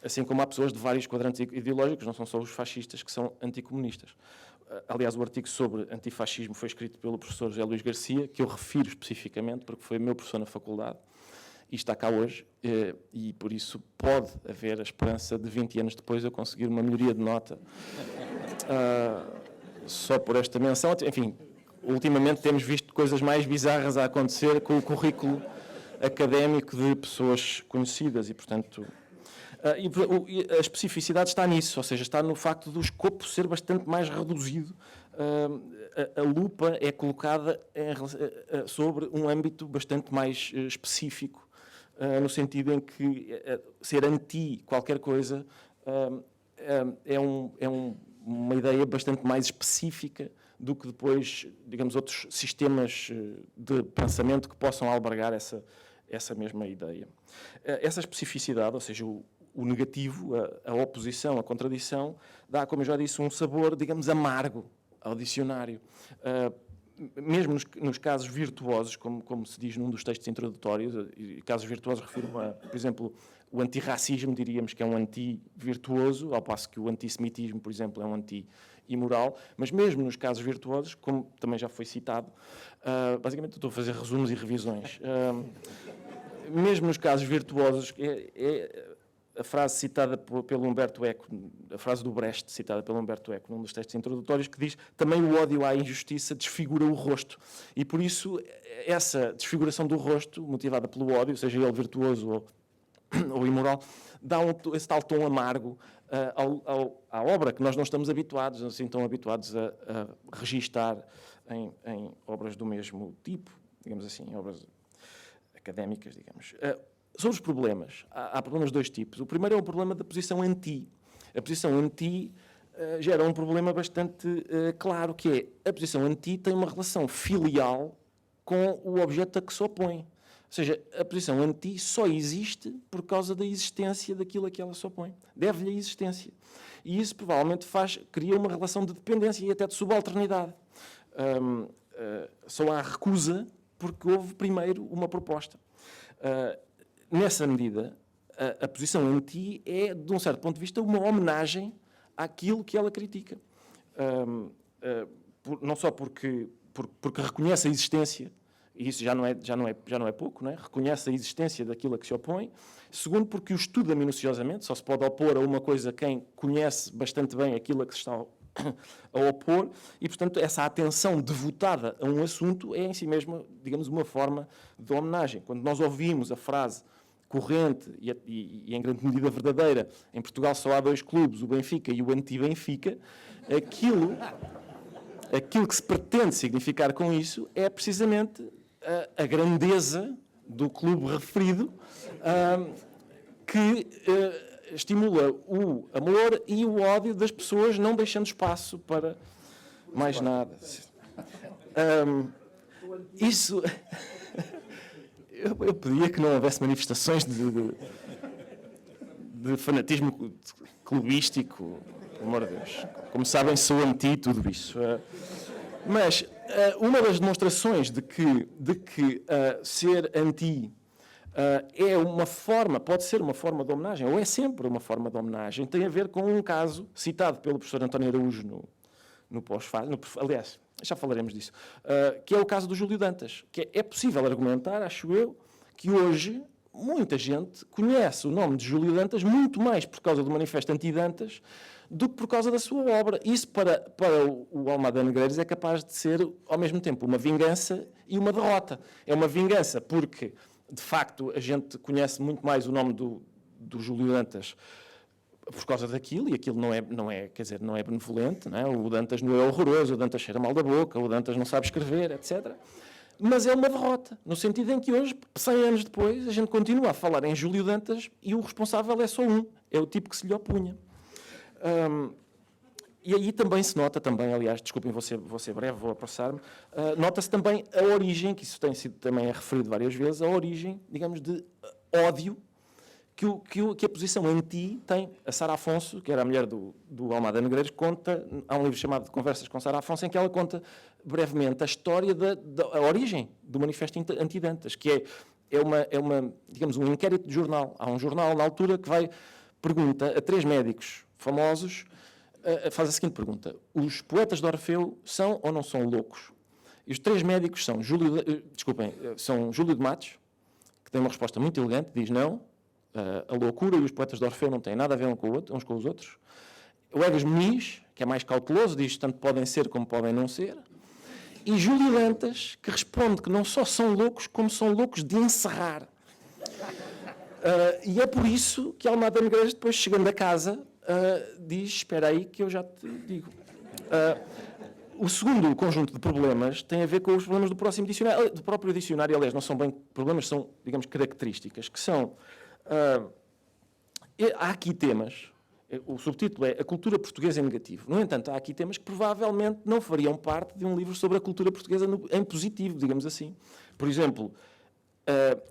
Speaker 5: assim como há pessoas de vários quadrantes ideológicos, não são só os fascistas, que são anticomunistas. Aliás, o artigo sobre antifascismo foi escrito pelo professor José Luís Garcia, que eu refiro especificamente, porque foi meu professor na faculdade, e está cá hoje, e por isso pode haver a esperança de 20 anos depois eu conseguir uma melhoria de nota só por esta menção. Enfim, ultimamente temos visto coisas mais bizarras a acontecer com o currículo académico de pessoas conhecidas e, portanto... E a especificidade está nisso, ou seja, está no facto do escopo ser bastante mais reduzido. A lupa é colocada sobre um âmbito bastante mais específico, no sentido em que ser anti qualquer coisa é uma ideia bastante mais específica do que depois, digamos, outros sistemas de pensamento que possam albergar essa mesma ideia. Essa especificidade, ou seja, o negativo, a oposição, a contradição, dá, como eu já disse, um sabor, digamos, amargo ao dicionário. Mesmo nos casos virtuosos, como se diz num dos textos introdutórios, e casos virtuosos refiro a, por exemplo, o antirracismo, diríamos que é um anti-virtuoso, ao passo que o antissemitismo, por exemplo, é um anti-imoral, mas mesmo nos casos virtuosos, como também já foi citado, basicamente estou a fazer resumos e revisões, mesmo nos casos virtuosos, a frase citada pelo Humberto Eco, a frase do Brecht, citada pelo Humberto Eco, num dos textos introdutórios, que diz também o ódio à injustiça desfigura o rosto. E por isso, essa desfiguração do rosto, motivada pelo ódio, seja ele virtuoso ou imoral, dá esse tal tom amargo à obra que nós não estamos habituados, assim tão habituados a registar em obras do mesmo tipo, digamos assim, obras académicas, digamos. Sobre os problemas, há problemas de dois tipos. O primeiro é o problema da posição anti. A posição anti gera um problema bastante claro, que é a posição anti tem uma relação filial com o objeto a que se opõe. Ou seja, a posição anti só existe por causa da existência daquilo a que ela se opõe. Deve-lhe a existência. E isso provavelmente cria uma relação de dependência e até de subalternidade. Só há recusa porque houve primeiro uma proposta. Nessa medida, a posição anti é, de um certo ponto de vista, uma homenagem àquilo que ela critica. Não só porque reconhece a existência, e isso já não é pouco, não é? Reconhece a existência daquilo a que se opõe. Segundo, porque o estuda minuciosamente, só se pode opor a uma coisa quem conhece bastante bem aquilo a que se está a opor, e, portanto, essa atenção devotada a um assunto é, em si mesma, digamos, uma forma de homenagem. Quando nós ouvimos a frase corrente e em grande medida verdadeira, em Portugal só há dois clubes, o Benfica e o anti-Benfica, aquilo que se pretende significar com isso é precisamente a grandeza do clube referido, que estimula o amor e o ódio das pessoas, não deixando espaço para mais nada. Isso... Eu pedia que não houvesse manifestações de fanatismo clubístico, pelo amor de Deus. Como sabem, sou anti tudo isso. Mas uma das demonstrações de que ser anti é uma forma, pode ser uma forma de homenagem, ou é sempre uma forma de homenagem, tem a ver com um caso citado pelo professor António Araújo no pós-fase, aliás, já falaremos disso, que é o caso do Júlio Dantas, que é possível argumentar, acho eu, que hoje muita gente conhece o nome de Júlio Dantas muito mais por causa do Manifesto Anti-Dantas do que por causa da sua obra. Isso, para o Almada Negreiros, é capaz de ser, ao mesmo tempo, uma vingança e uma derrota. É uma vingança porque, de facto, a gente conhece muito mais o nome do Júlio Dantas por por causa daquilo, e aquilo quer dizer, não é benevolente, não é? O Dantas não é horroroso, o Dantas cheira mal da boca, o Dantas não sabe escrever, etc. Mas é uma derrota, no sentido em que hoje, 100 anos depois, a gente continua a falar em Júlio Dantas e o responsável é só um, é o tipo que se lhe opunha. E aí também se nota, aliás, desculpem, vou ser breve, vou apressar-me, nota-se também a origem, que isso tem sido também referido várias vezes, a origem, digamos, de ódio que a posição anti tem. A Sara Afonso, que era a mulher do Almada Negreiros, conta, há um livro chamado Conversas com Sara Afonso, em que ela conta brevemente a história a origem do Manifesto Anti-Dantas, que é uma, digamos, um inquérito de jornal. Há um jornal, na altura, que pergunta a 3 médicos famosos, faz a seguinte pergunta: os poetas de Orfeu são ou não são loucos? E os 3 médicos são são Júlio de Matos, que tem uma resposta muito elegante, diz não, a loucura e os poetas de Orfeu não têm nada a ver uns com os outros. O Egas Muniz, que é mais cauteloso, diz tanto podem ser como podem não ser. E Júlio Dantas, que responde que não só são loucos, como são loucos de encerrar. E é por isso que Almada Negreiros, depois chegando a casa, diz: espera aí que eu já te digo. O segundo conjunto de problemas tem a ver com os problemas do próprio dicionário. Aliás, não são bem problemas, são, digamos, características, que são... há aqui temas, o subtítulo é A Cultura Portuguesa em Negativo. No entanto, há aqui temas que provavelmente não fariam parte de um livro sobre a cultura portuguesa em positivo, digamos assim. Por exemplo,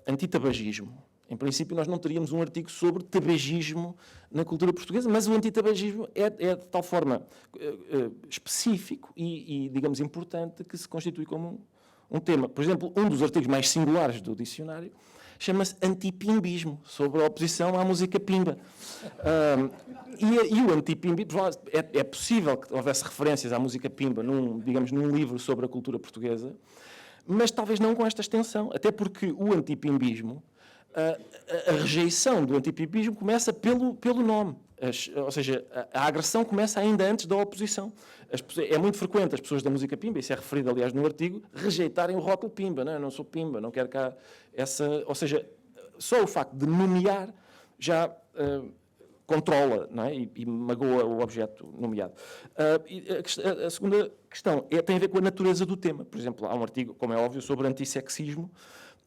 Speaker 5: antitabagismo. Em princípio, nós não teríamos um artigo sobre tabagismo na cultura portuguesa, mas o antitabagismo é de tal forma específico e, digamos, importante, que se constitui como um tema. Por exemplo, um dos artigos mais singulares do dicionário chama-se Antipimbismo, sobre a oposição à música pimba. E o antipimbismo, é possível que houvesse referências à música pimba num livro sobre a cultura portuguesa, mas talvez não com esta extensão, até porque o antipimbismo, a rejeição do antipimbismo começa pelo nome. Ou seja, a agressão começa ainda antes da oposição. É muito frequente as pessoas da música pimba, isso é referido, aliás, no artigo, rejeitarem o rótulo pimba. Não, eu não sou pimba, não quero cá essa... Ou seja, só o facto de nomear já controla, não é? E magoa o objeto nomeado. A segunda questão tem a ver com a natureza do tema. Por exemplo, há um artigo, como é óbvio, sobre antissexismo.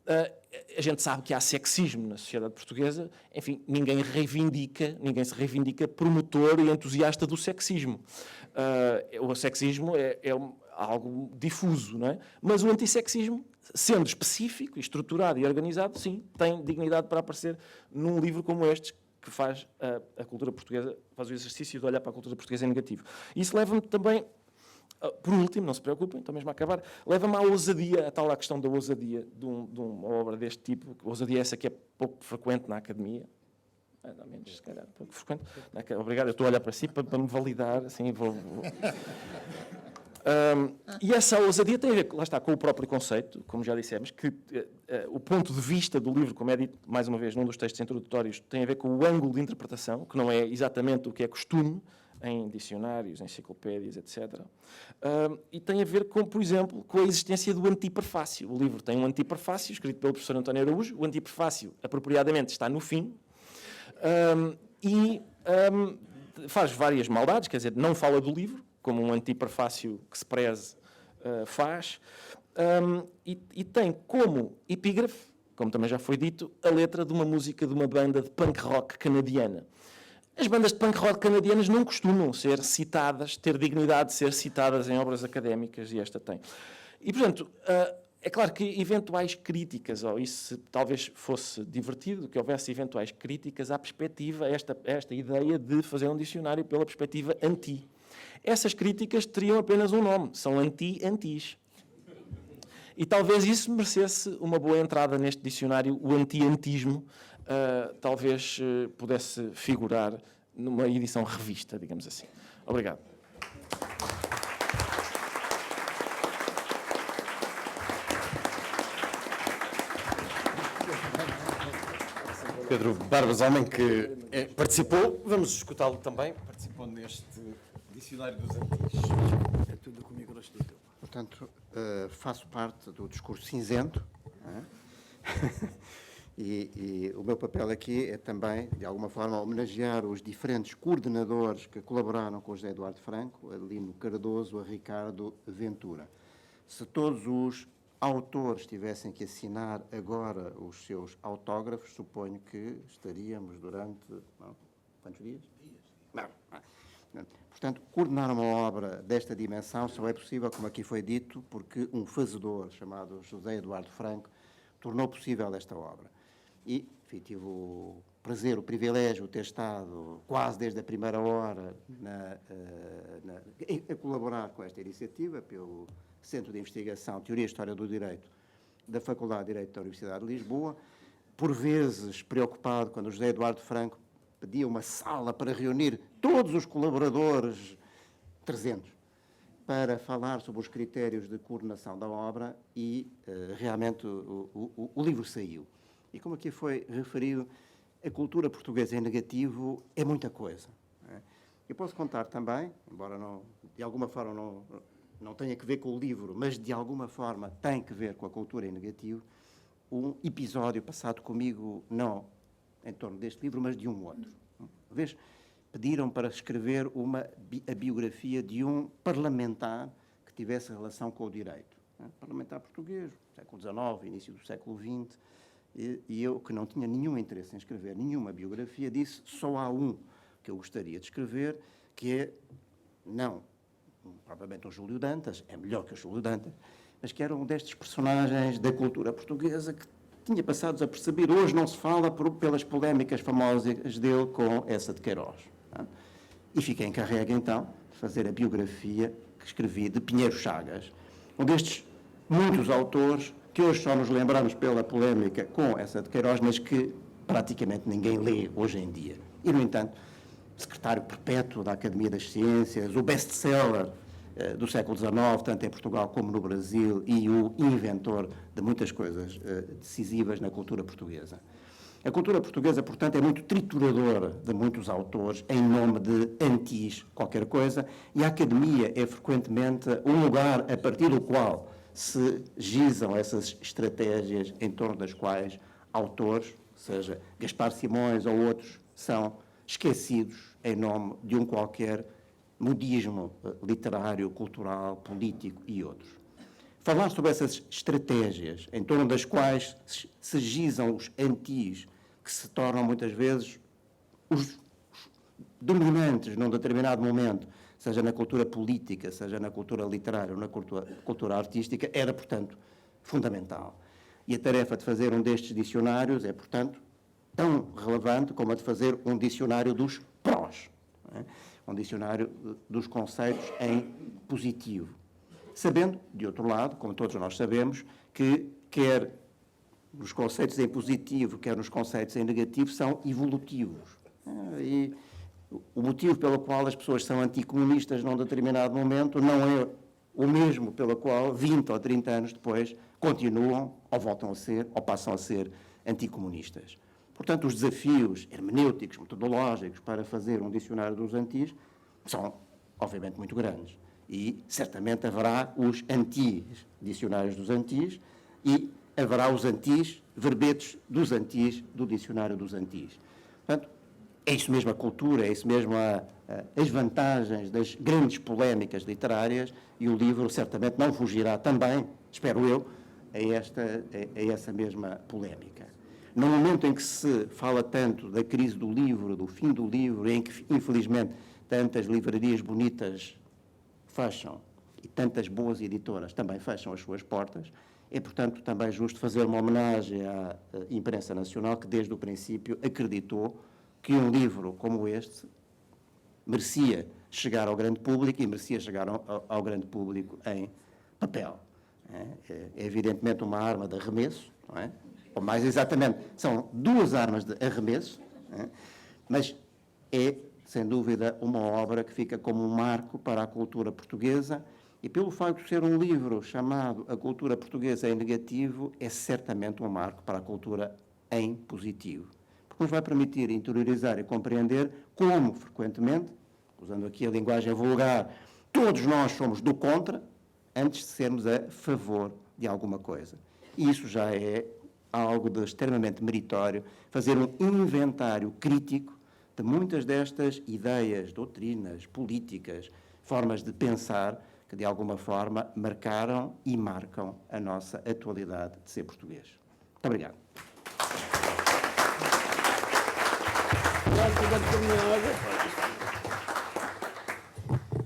Speaker 5: A gente sabe que há sexismo na sociedade portuguesa. Enfim, ninguém se reivindica promotor e entusiasta do sexismo. O sexismo é algo difuso, não é? Mas o antissexismo, sendo específico, estruturado e organizado, sim, tem dignidade para aparecer num livro como este, que faz a cultura portuguesa, faz o exercício de olhar para a cultura portuguesa em negativo. Isso leva-me também... Por último, não se preocupem, estou mesmo a acabar, leva-me à ousadia, à questão da ousadia de uma obra deste tipo. A ousadia é essa que é pouco frequente na academia, não menos, se calhar, pouco frequente. Obrigado, eu estou a olhar para si para me validar, assim, vou... E essa ousadia tem a ver, lá está, com o próprio conceito, como já dissemos, que o ponto de vista do livro, como é dito mais uma vez num dos textos introdutórios, tem a ver com o ângulo de interpretação, que não é exatamente o que é costume em dicionários, enciclopédias, etc. E tem a ver com, por exemplo, com a existência do antiprefácio. O livro tem um antiprefácio, escrito pelo professor António Araújo. O antiprefácio, apropriadamente, está no fim. Faz várias maldades, quer dizer, não fala do livro, como um antiprefácio que se preze faz. E tem como epígrafe, como também já foi dito, a letra de uma música de uma banda de punk rock canadiana. As bandas de punk rock canadianas não costumam ser citadas, ter dignidade de ser citadas em obras académicas, e esta tem. E, portanto, é claro que eventuais críticas, ou isso talvez fosse divertido, que houvesse eventuais críticas à perspectiva, a esta ideia de fazer um dicionário pela perspectiva anti. Essas críticas teriam apenas um nome, são anti-antis. E talvez isso merecesse uma boa entrada neste dicionário, o anti-antismo, talvez pudesse figurar numa edição revista, digamos assim. Obrigado.
Speaker 1: Pedro Barbas Homem, que participou, vamos escutá-lo também, participou neste dicionário dos antigos.
Speaker 4: É tudo comigo, restituto.
Speaker 6: Portanto, faço parte do discurso cinzento, E o meu papel aqui é também, de alguma forma, homenagear os diferentes coordenadores que colaboraram com o José Eduardo Franco, a Lino Cardoso, a Ricardo Ventura. Se todos os autores tivessem que assinar agora os seus autógrafos, suponho que estaríamos durante... Não, quantos dias? Não. Portanto, coordenar uma obra desta dimensão só é possível, como aqui foi dito, porque um fazedor chamado José Eduardo Franco tornou possível esta obra. E, enfim, tive o prazer, o privilégio de ter estado quase desde a primeira hora a colaborar com esta iniciativa pelo Centro de Investigação Teoria e História do Direito da Faculdade de Direito da Universidade de Lisboa, por vezes preocupado quando o José Eduardo Franco pedia uma sala para reunir todos os colaboradores, 300, para falar sobre os critérios de coordenação da obra e realmente o livro saiu. E como aqui foi referido, a cultura portuguesa em negativo é muita coisa. Não é? Eu posso contar também, embora não, de alguma forma não tenha que ver com o livro, mas de alguma forma tem que ver com a cultura em negativo, um episódio passado comigo, não em torno deste livro, mas de um outro. Uma vez pediram para escrever a biografia de um parlamentar que tivesse relação com o direito. Parlamentar português, século XIX, início do século XX, e eu, que não tinha nenhum interesse em escrever nenhuma biografia, disse: só há um que eu gostaria de escrever, que é, não propriamente o Júlio Dantas, é melhor que o Júlio Dantas, mas que era um destes personagens da cultura portuguesa que tinha passado desapercebido. Hoje não se fala pelas polémicas famosas dele com essa de Queiroz. Não? E fiquei encarregue, então, de fazer a biografia que escrevi de Pinheiro Chagas, um destes muitos autores que hoje só nos lembramos pela polémica com essa de Queiroz, mas que praticamente ninguém lê hoje em dia. E, no entanto, secretário perpétuo da Academia das Ciências, o best-seller do século XIX, tanto em Portugal como no Brasil, e o inventor de muitas coisas decisivas na cultura portuguesa. A cultura portuguesa, portanto, é muito trituradora de muitos autores em nome de antis qualquer coisa, e a Academia é frequentemente um lugar a partir do qual se gizam essas estratégias em torno das quais autores, seja Gaspar Simões ou outros, são esquecidos em nome de um qualquer modismo literário, cultural, político e outros. Falar sobre essas estratégias em torno das quais se gizam os antis, que se tornam muitas vezes os dominantes num determinado momento, seja na cultura política, seja na cultura literária ou na cultura artística, era, portanto, fundamental. E a tarefa de fazer um destes dicionários é, portanto, tão relevante como a de fazer um dicionário dos prós, não é? Um dicionário dos conceitos em positivo. Sabendo, de outro lado, como todos nós sabemos, que quer nos conceitos em positivo, quer nos conceitos em negativo, são evolutivos. E o motivo pelo qual as pessoas são anticomunistas num determinado momento não é o mesmo pelo qual 20 ou 30 anos depois continuam, ou voltam a ser, ou passam a ser anticomunistas. Portanto, os desafios hermenêuticos, metodológicos para fazer um dicionário dos antis são, obviamente, muito grandes. E, certamente, haverá os antis, dicionários dos antis, e haverá os antis, verbetes dos antis, do dicionário dos antis. Portanto, é isso mesmo a cultura, é isso mesmo as vantagens das grandes polémicas literárias, e o livro certamente não fugirá também, espero eu, a essa mesma polémica. No momento em que se fala tanto da crise do livro, do fim do livro, em que, infelizmente, tantas livrarias bonitas fecham e tantas boas editoras também fecham as suas portas, é, portanto, também justo fazer uma homenagem à imprensa nacional que, desde o princípio, acreditou que um livro como este merecia chegar ao grande público e merecia chegar ao grande público em papel. É evidentemente uma arma de arremesso, não é? Ou mais exatamente, são duas armas de arremesso, mas é, sem dúvida, uma obra que fica como um marco para a cultura portuguesa, e pelo facto de ser um livro chamado A Cultura Portuguesa em Negativo, é certamente um marco para a cultura em positivo, porque nos vai permitir interiorizar e compreender como, frequentemente, usando aqui a linguagem vulgar, todos nós somos do contra, antes de sermos a favor de alguma coisa. E isso já é algo de extremamente meritório, fazer um inventário crítico de muitas destas ideias, doutrinas, políticas, formas de pensar que, de alguma forma, marcaram e marcam a nossa atualidade de ser português. Muito obrigado.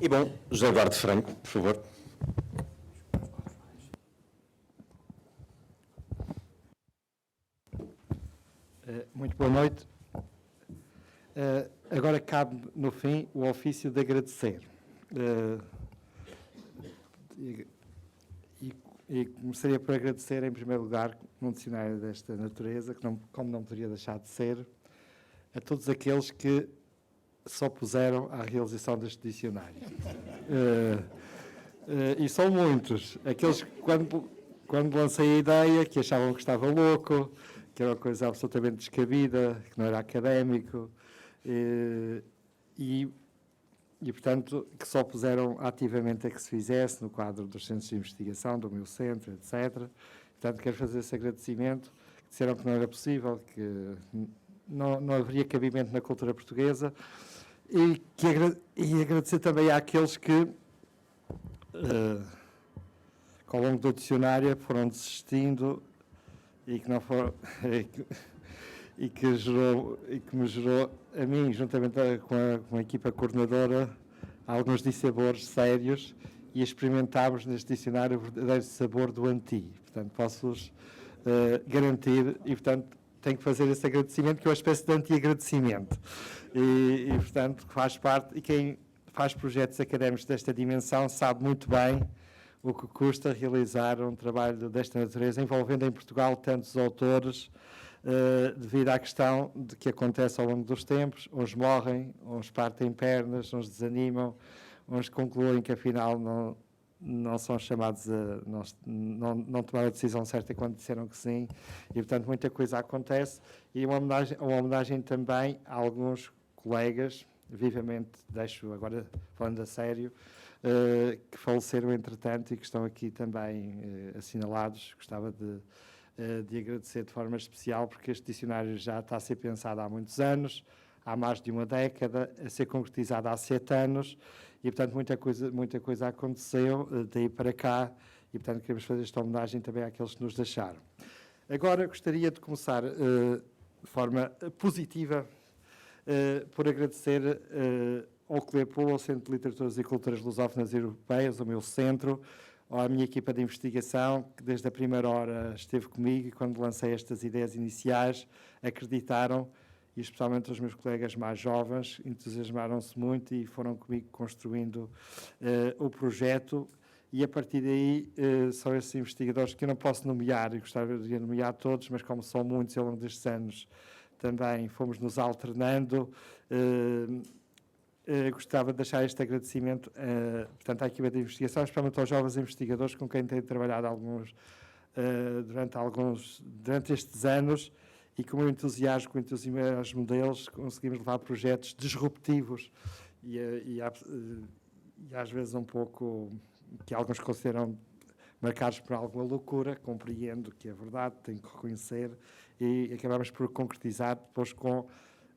Speaker 1: E bom, José Eduardo Franco, por favor.
Speaker 7: Muito boa noite. Agora cabe, no fim, o ofício de agradecer. E começaria por agradecer, em primeiro lugar, num dicionário desta natureza, que não, como não poderia deixar de ser, a todos aqueles que se opuseram à realização deste dicionário. E são muitos. Aqueles que, quando lancei a ideia, que achavam que estava louco, que era uma coisa absolutamente descabida, que não era académico, e portanto, que se opuseram ativamente a que se fizesse no quadro dos centros de investigação, do meu centro, etc. Portanto, quero fazer esse agradecimento, que disseram que não era possível, que não haveria cabimento na cultura portuguesa, e agradecer também àqueles que, ao longo do dicionário, foram desistindo e que não foram... e que me gerou a mim, juntamente com a equipa coordenadora, alguns dissabores sérios, e experimentámos neste dicionário o verdadeiro sabor do anti. Portanto, posso-vos garantir, e portanto tenho que fazer esse agradecimento, que é uma espécie de anti-agradecimento. E portanto, faz parte, e quem faz projetos académicos desta dimensão sabe muito bem o que custa realizar um trabalho desta natureza, envolvendo em Portugal tantos autores, devido à questão de que acontece ao longo dos tempos. Uns morrem, uns partem pernas, uns desanimam, uns concluem que afinal não são chamados a... não tomaram a decisão certa quando disseram que sim, e portanto muita coisa acontece, e uma homenagem também a alguns colegas, vivamente, deixo agora falando a sério, que faleceram entretanto e que estão aqui também assinalados. Gostava de agradecer de forma especial, porque este dicionário já está a ser pensado há muitos anos, há mais de uma década, a ser concretizado há 7 anos, e portanto muita coisa aconteceu daí para cá, e portanto queremos fazer esta homenagem também àqueles que nos deixaram. Agora gostaria de começar de forma positiva por agradecer ao CLEPUL, ao Centro de Literaturas e Culturas Lusófonas e Europeias, ao meu centro, à minha equipa de investigação, que desde a primeira hora esteve comigo, e quando lancei estas ideias iniciais, acreditaram, e especialmente os meus colegas mais jovens, entusiasmaram-se muito e foram comigo construindo o projeto, e a partir daí são esses investigadores que eu não posso nomear, e gostava de nomear todos, mas como são muitos ao longo destes anos, também fomos nos alternando. Gostava de deixar este agradecimento portanto, à equipa de investigação, especialmente aos jovens investigadores com quem tenho trabalhado durante estes anos, e com o entusiasmo deles conseguimos levar projetos disruptivos e às vezes um pouco que alguns consideram marcados por alguma loucura. Compreendo que é verdade, tenho que reconhecer, e acabamos por concretizar depois com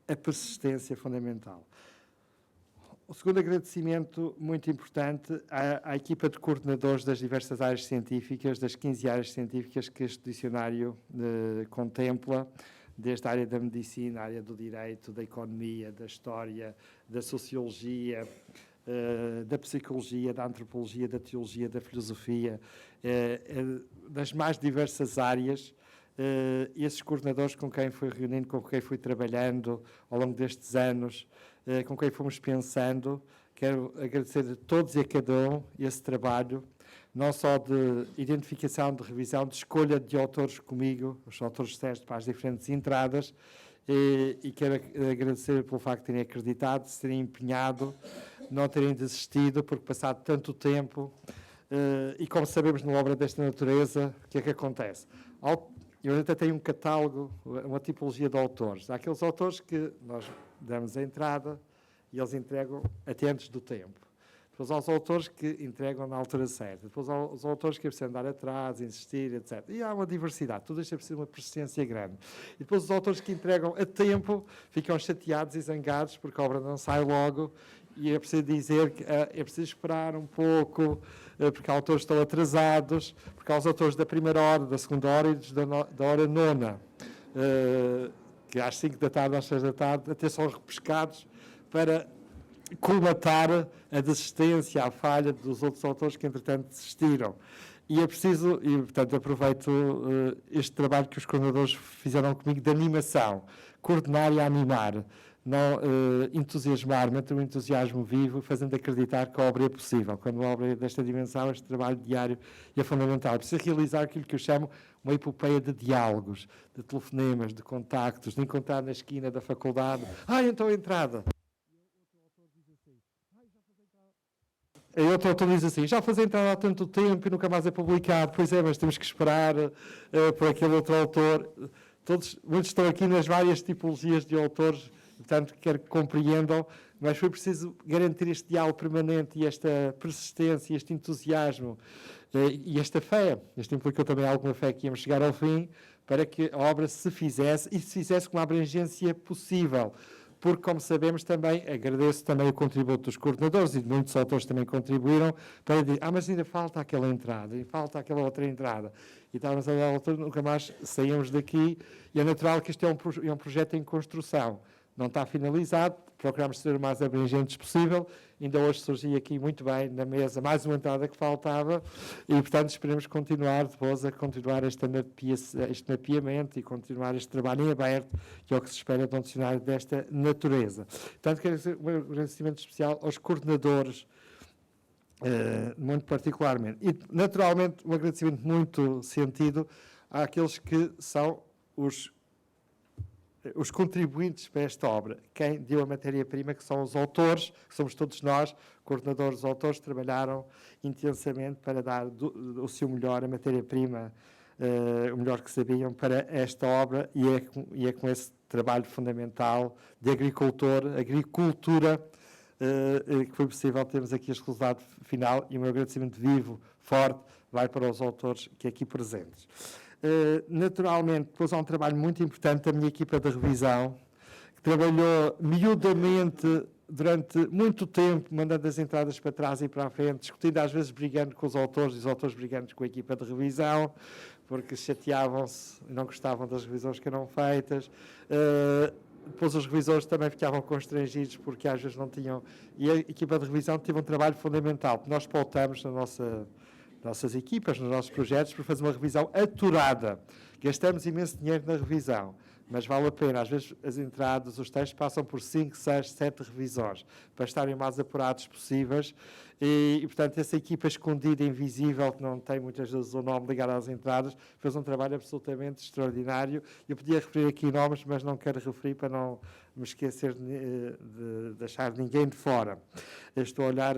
Speaker 7: a persistência fundamental. O segundo agradecimento muito importante à equipa de coordenadores das diversas áreas científicas, das 15 áreas científicas que este dicionário contempla, desde a área da medicina, a área do direito, da economia, da história, da sociologia, da psicologia, da antropologia, da teologia, da filosofia, das mais diversas áreas. Esses coordenadores com quem fui reunindo, com quem fui trabalhando ao longo destes anos, com quem fomos pensando, quero agradecer a todos e a cada um esse trabalho, não só de identificação, de revisão, de escolha de autores comigo, os autores certos para as diferentes entradas, e quero agradecer pelo facto de terem acreditado, de se terem empenhado, não terem desistido, porque passado tanto tempo, e como sabemos numa obra desta natureza, o que é que acontece? Eu até tenho um catálogo, uma tipologia de autores. Há aqueles autores que nós damos a entrada e eles entregam até antes do tempo. depois aos autores que entregam na altura certa, depois aos autores que precisam andar atrás, insistir, etc. E há uma diversidade, tudo isto é preciso uma persistência grande. E depois os autores que entregam a tempo ficam chateados e zangados porque a obra não sai logo, e é preciso dizer que é preciso esperar um pouco, porque há autores que estão atrasados, porque há os autores da primeira hora, da segunda hora e da hora nona, que às 5 da tarde, às 6 da tarde, até são repescados para colmatar a desistência, a falha dos outros autores que, entretanto, desistiram. E é preciso, e portanto aproveito este trabalho que os coordenadores fizeram comigo de animação, coordenar e animar, não entusiasmar, manter o entusiasmo vivo, fazendo acreditar que a obra é possível. Quando uma obra é desta dimensão, este trabalho diário é fundamental. É preciso realizar aquilo que eu chamo uma epopeia de diálogos, de telefonemas, de contactos, de encontrar na esquina da faculdade. Então a entrada. E outro autor diz assim, já faz a entrada há tanto tempo e nunca mais é publicado. Pois é, mas temos que esperar por aquele outro autor. Muitos estão aqui nas várias tipologias de autores, portanto, quero que compreendam, mas foi preciso garantir este diálogo permanente e esta persistência, este entusiasmo e esta fé. Isto implicou também alguma fé que íamos chegar ao fim, para que a obra se fizesse e se fizesse com uma abrangência possível. Porque, como sabemos, também agradeço também o contributo dos coordenadores e de muitos autores também contribuíram para dizer, mas ainda falta aquela entrada, e falta aquela outra entrada. E estávamos a dar altura, nunca mais saímos daqui, e é natural que isto é um projeto em construção. Não está finalizado, procuramos ser o mais abrangentes possível. Ainda hoje surgiu aqui muito bem na mesa mais uma entrada que faltava e, portanto, esperemos continuar depois a continuar este mapeamento e continuar este trabalho em aberto, que é o que se espera de um dicionário desta natureza. Portanto, quero dizer um agradecimento especial aos coordenadores, muito particularmente. E, naturalmente, um agradecimento muito sentido àqueles que são os contribuintes para esta obra, quem deu a matéria-prima, que são os autores, que somos todos nós, coordenadores, autores, trabalharam intensamente para dar o seu melhor, a matéria-prima, o melhor que sabiam para esta obra, e é com esse trabalho fundamental de agricultura, que foi possível termos aqui este resultado final, e o meu agradecimento vivo, forte, vai para os autores que aqui presentes. Naturalmente, depois há um trabalho muito importante da minha equipa de revisão, que trabalhou miudamente durante muito tempo, mandando as entradas para trás e para a frente, discutindo, às vezes brigando com os autores, e os autores brigando com a equipa de revisão, porque chateavam-se e não gostavam das revisões que eram feitas. Depois os revisores também ficavam constrangidos, porque às vezes não tinham... E a equipa de revisão teve um trabalho fundamental, que nós pautamos na nossas equipas, nos nossos projetos, para fazer uma revisão aturada. Gastamos imenso dinheiro na revisão, mas vale a pena. Às vezes as entradas, os textos passam por 5, 6, 7 revisões, para estarem o mais apurados possíveis. E, portanto, essa equipa escondida, invisível, que não tem muitas vezes o nome ligado às entradas, fez um trabalho absolutamente extraordinário. Eu podia referir aqui nomes, mas não quero referir para não me esquecer de deixar ninguém de fora. Eu estou a olhar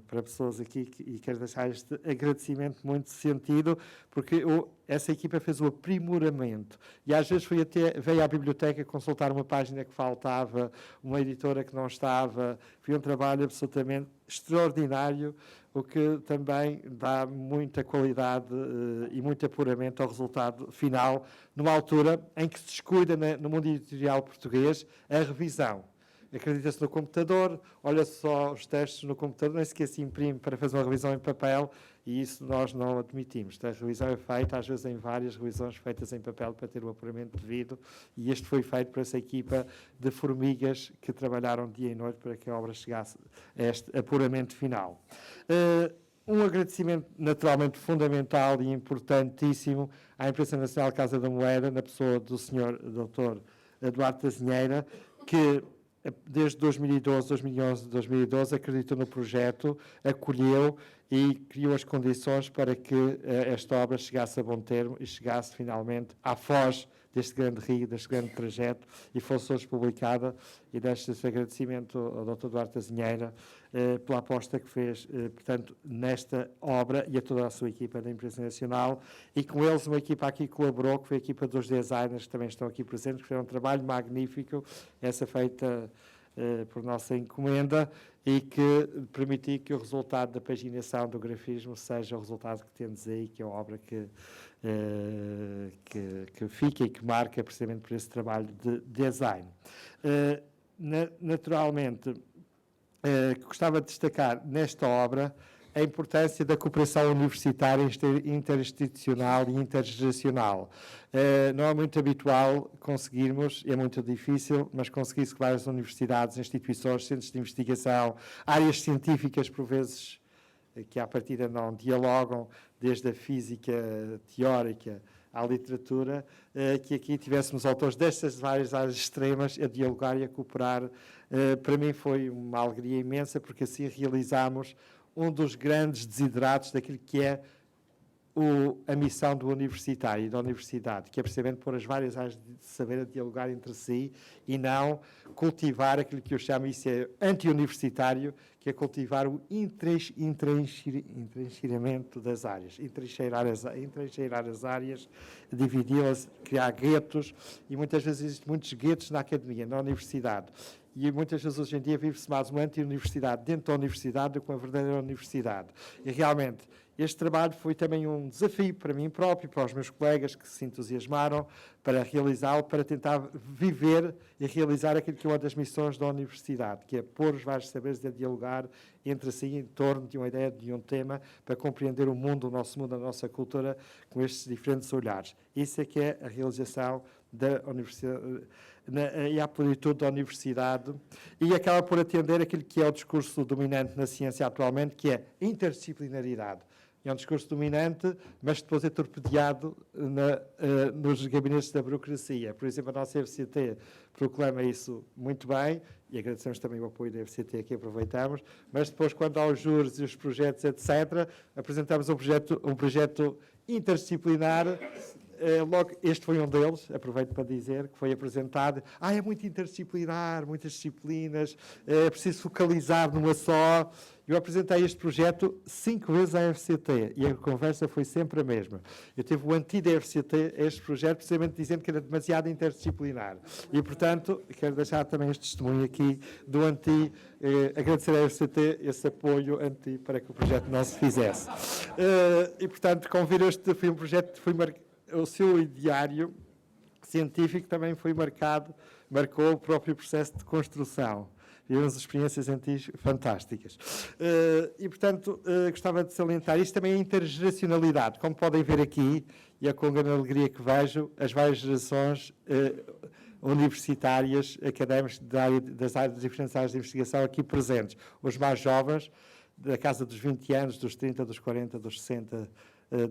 Speaker 7: para pessoas aqui e quero deixar este agradecimento muito sentido, porque essa equipa fez o aprimoramento. E às vezes veio à biblioteca consultar uma página que faltava, uma editora que não estava. Foi um trabalho absolutamente extraordinário, o que também dá muita qualidade e muito apuramento ao resultado final, numa altura em que se descuida no mundo editorial português a revisão. Acredita-se no computador, olha só os textos no computador, nem sequer se imprime para fazer uma revisão em papel, e isso nós não admitimos. A revisão é feita, às vezes, em várias revisões feitas em papel para ter o apuramento devido, e este foi feito por essa equipa de formigas que trabalharam dia e noite para que a obra chegasse a este apuramento final. Um agradecimento naturalmente fundamental e importantíssimo à Imprensa Nacional Casa da Moeda, na pessoa do Sr. Dr. Eduardo Tazinheira, que desde 2012, 2011, 2012, acreditou no projeto, acolheu e criou as condições para que esta obra chegasse a bom termo e chegasse finalmente à foz deste grande rio, deste grande trajeto, e fosse hoje publicada. E deixo esse agradecimento ao Dr. Eduardo Tazinheira pela aposta que fez, portanto, nesta obra, e a toda a sua equipa da Imprensa Nacional, e com eles uma equipa aqui que colaborou, que foi a equipa dos designers, que também estão aqui presentes, que fizeram um trabalho magnífico, essa feita por nossa encomenda, e que permitir que o resultado da paginação do grafismo seja o resultado que temos aí, que é uma obra que fica e que marca precisamente por esse trabalho de design. Naturalmente, gostava de destacar nesta obra a importância da cooperação universitária, interinstitucional e intergeracional. Não é muito habitual conseguirmos, é muito difícil, mas conseguir-se que várias universidades, instituições, centros de investigação, áreas científicas, por vezes, que à partida não dialogam, desde a física teórica à literatura, que aqui tivéssemos autores destas várias áreas extremas a dialogar e a cooperar. Para mim foi uma alegria imensa, porque assim realizámos um dos grandes desideratos daquilo que é a missão do universitário e da universidade, que é precisamente pôr as várias áreas de saber a dialogar entre si e não cultivar aquilo que eu chamo, isso é anti-universitário, que é cultivar o entrincheiramento das áreas, entrincheirar as áreas, dividi-las, criar guetos, e muitas vezes existem muitos guetos na academia, na universidade. E muitas vezes hoje em dia vive-se mais uma anti-universidade dentro da universidade do que uma verdadeira universidade. E realmente este trabalho foi também um desafio para mim próprio, para os meus colegas que se entusiasmaram para realizá-lo, para tentar viver e realizar aquilo que é uma das missões da universidade, que é pôr os vários saberes a dialogar entre si em torno de uma ideia, de um tema, para compreender o mundo, o nosso mundo, a nossa cultura, com estes diferentes olhares. Isso é que é a realização da universidade, e a plenitude da universidade, e acaba por atender aquilo que é o discurso dominante na ciência atualmente, que é a interdisciplinaridade. É um discurso dominante, mas depois é torpedeado nos gabinetes da burocracia. Por exemplo, a nossa FCT proclama isso muito bem, e agradecemos também o apoio da FCT que aproveitamos, mas depois, quando há os juros e os projetos, etc., apresentamos um projeto interdisciplinar. Logo, este foi um deles, aproveito para dizer, que foi apresentado. É muito interdisciplinar, muitas disciplinas, é preciso focalizar numa só. Eu apresentei este projeto 5 vezes à FCT e a conversa foi sempre a mesma. Eu tive o anti da FCT a este projeto, precisamente dizendo que era demasiado interdisciplinar. E, portanto, quero deixar também este testemunho aqui do anti, agradecer à FCT esse apoio anti para que o projeto não se fizesse. E, portanto, como viram, este foi um projeto que foi marcado. O seu ideário científico também foi marcou o próprio processo de construção. Vivemos experiências antigas fantásticas. E, portanto, gostava de salientar, isto também é intergeracionalidade. Como podem ver aqui, e é com grande alegria que vejo, as várias gerações universitárias, académicas das diferentes áreas de investigação aqui presentes. Os mais jovens, da casa dos 20 anos, dos 30, dos 40, dos 60,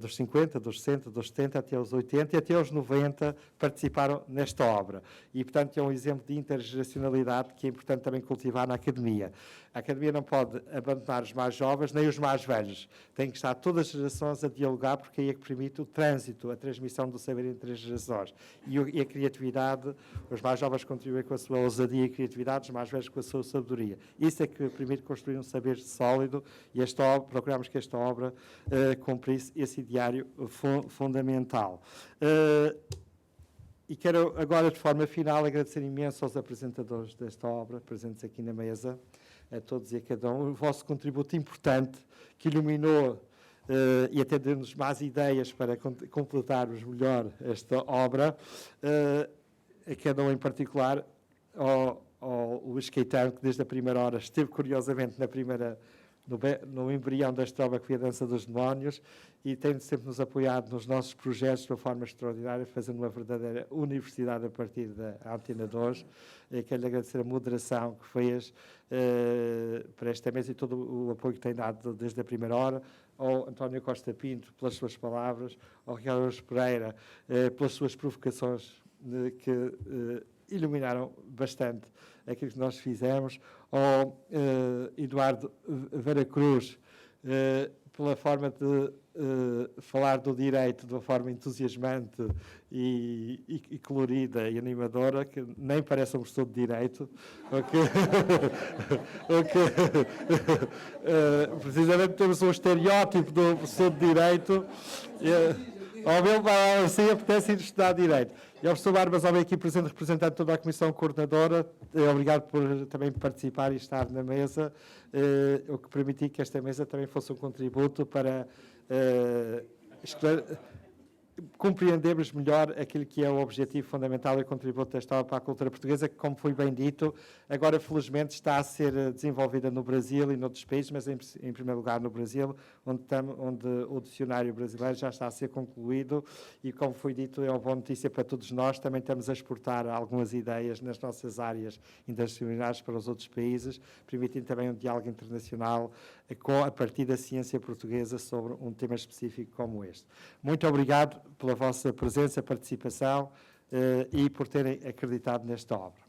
Speaker 7: dos 50, dos 60, dos 70 até aos 80 e até aos 90 participaram nesta obra. E, portanto, é um exemplo de intergeracionalidade que é importante também cultivar na academia. A academia não pode abandonar os mais jovens nem os mais velhos. Tem que estar todas as gerações a dialogar, porque aí é que permite o trânsito, a transmissão do saber entre as gerações. E a criatividade, os mais jovens contribuem com a sua ousadia e criatividade, os mais velhos com a sua sabedoria. Isso é que permite construir um saber sólido e procuramos que esta obra cumprisse esse ideário fundamental. E quero agora, de forma final, agradecer imenso aos apresentadores desta obra, presentes aqui na mesa, a todos e a cada um, o vosso contributo importante, que iluminou e até deu-nos mais ideias para completarmos melhor esta obra, a cada um em particular, ao Luís Caetano, que desde a primeira hora esteve curiosamente no embrião desta obra, que foi a Dança dos Demónios, e tem sempre nos apoiado nos nossos projetos de uma forma extraordinária, fazendo uma verdadeira universidade a partir da Antena 2. Quero lhe agradecer a moderação que fez para esta mesa e todo o apoio que tem dado desde a primeira hora, ao António Costa Pinto pelas suas palavras, ao Ricardo Pereira pelas suas provocações que iluminaram bastante aquilo que nós fizemos, ao Eduardo Vera Cruz pela forma de falar do direito de uma forma entusiasmante e colorida e animadora, que nem parece um professor de direito, precisamente temos um estereótipo do professor de direito, ao meu assim apetece ir estudar direito. E ao professor Barbas, ao aqui presente, representante de toda a Comissão Coordenadora, obrigado por também participar e estar na mesa, o que permitiu que esta mesa também fosse um contributo para compreendermos melhor aquilo que é o objetivo fundamental e o contributo desta obra para a cultura portuguesa, que, como foi bem dito, agora felizmente está a ser desenvolvida no Brasil e noutros países, mas em primeiro lugar no Brasil, onde o dicionário brasileiro já está a ser concluído e, como foi dito, é uma boa notícia para todos nós. Também estamos a exportar algumas ideias nas nossas áreas interdisciplinares para os outros países, permitindo também um diálogo internacional a partir da ciência portuguesa sobre um tema específico como este. Muito obrigado pela vossa presença, participação e por terem acreditado nesta obra.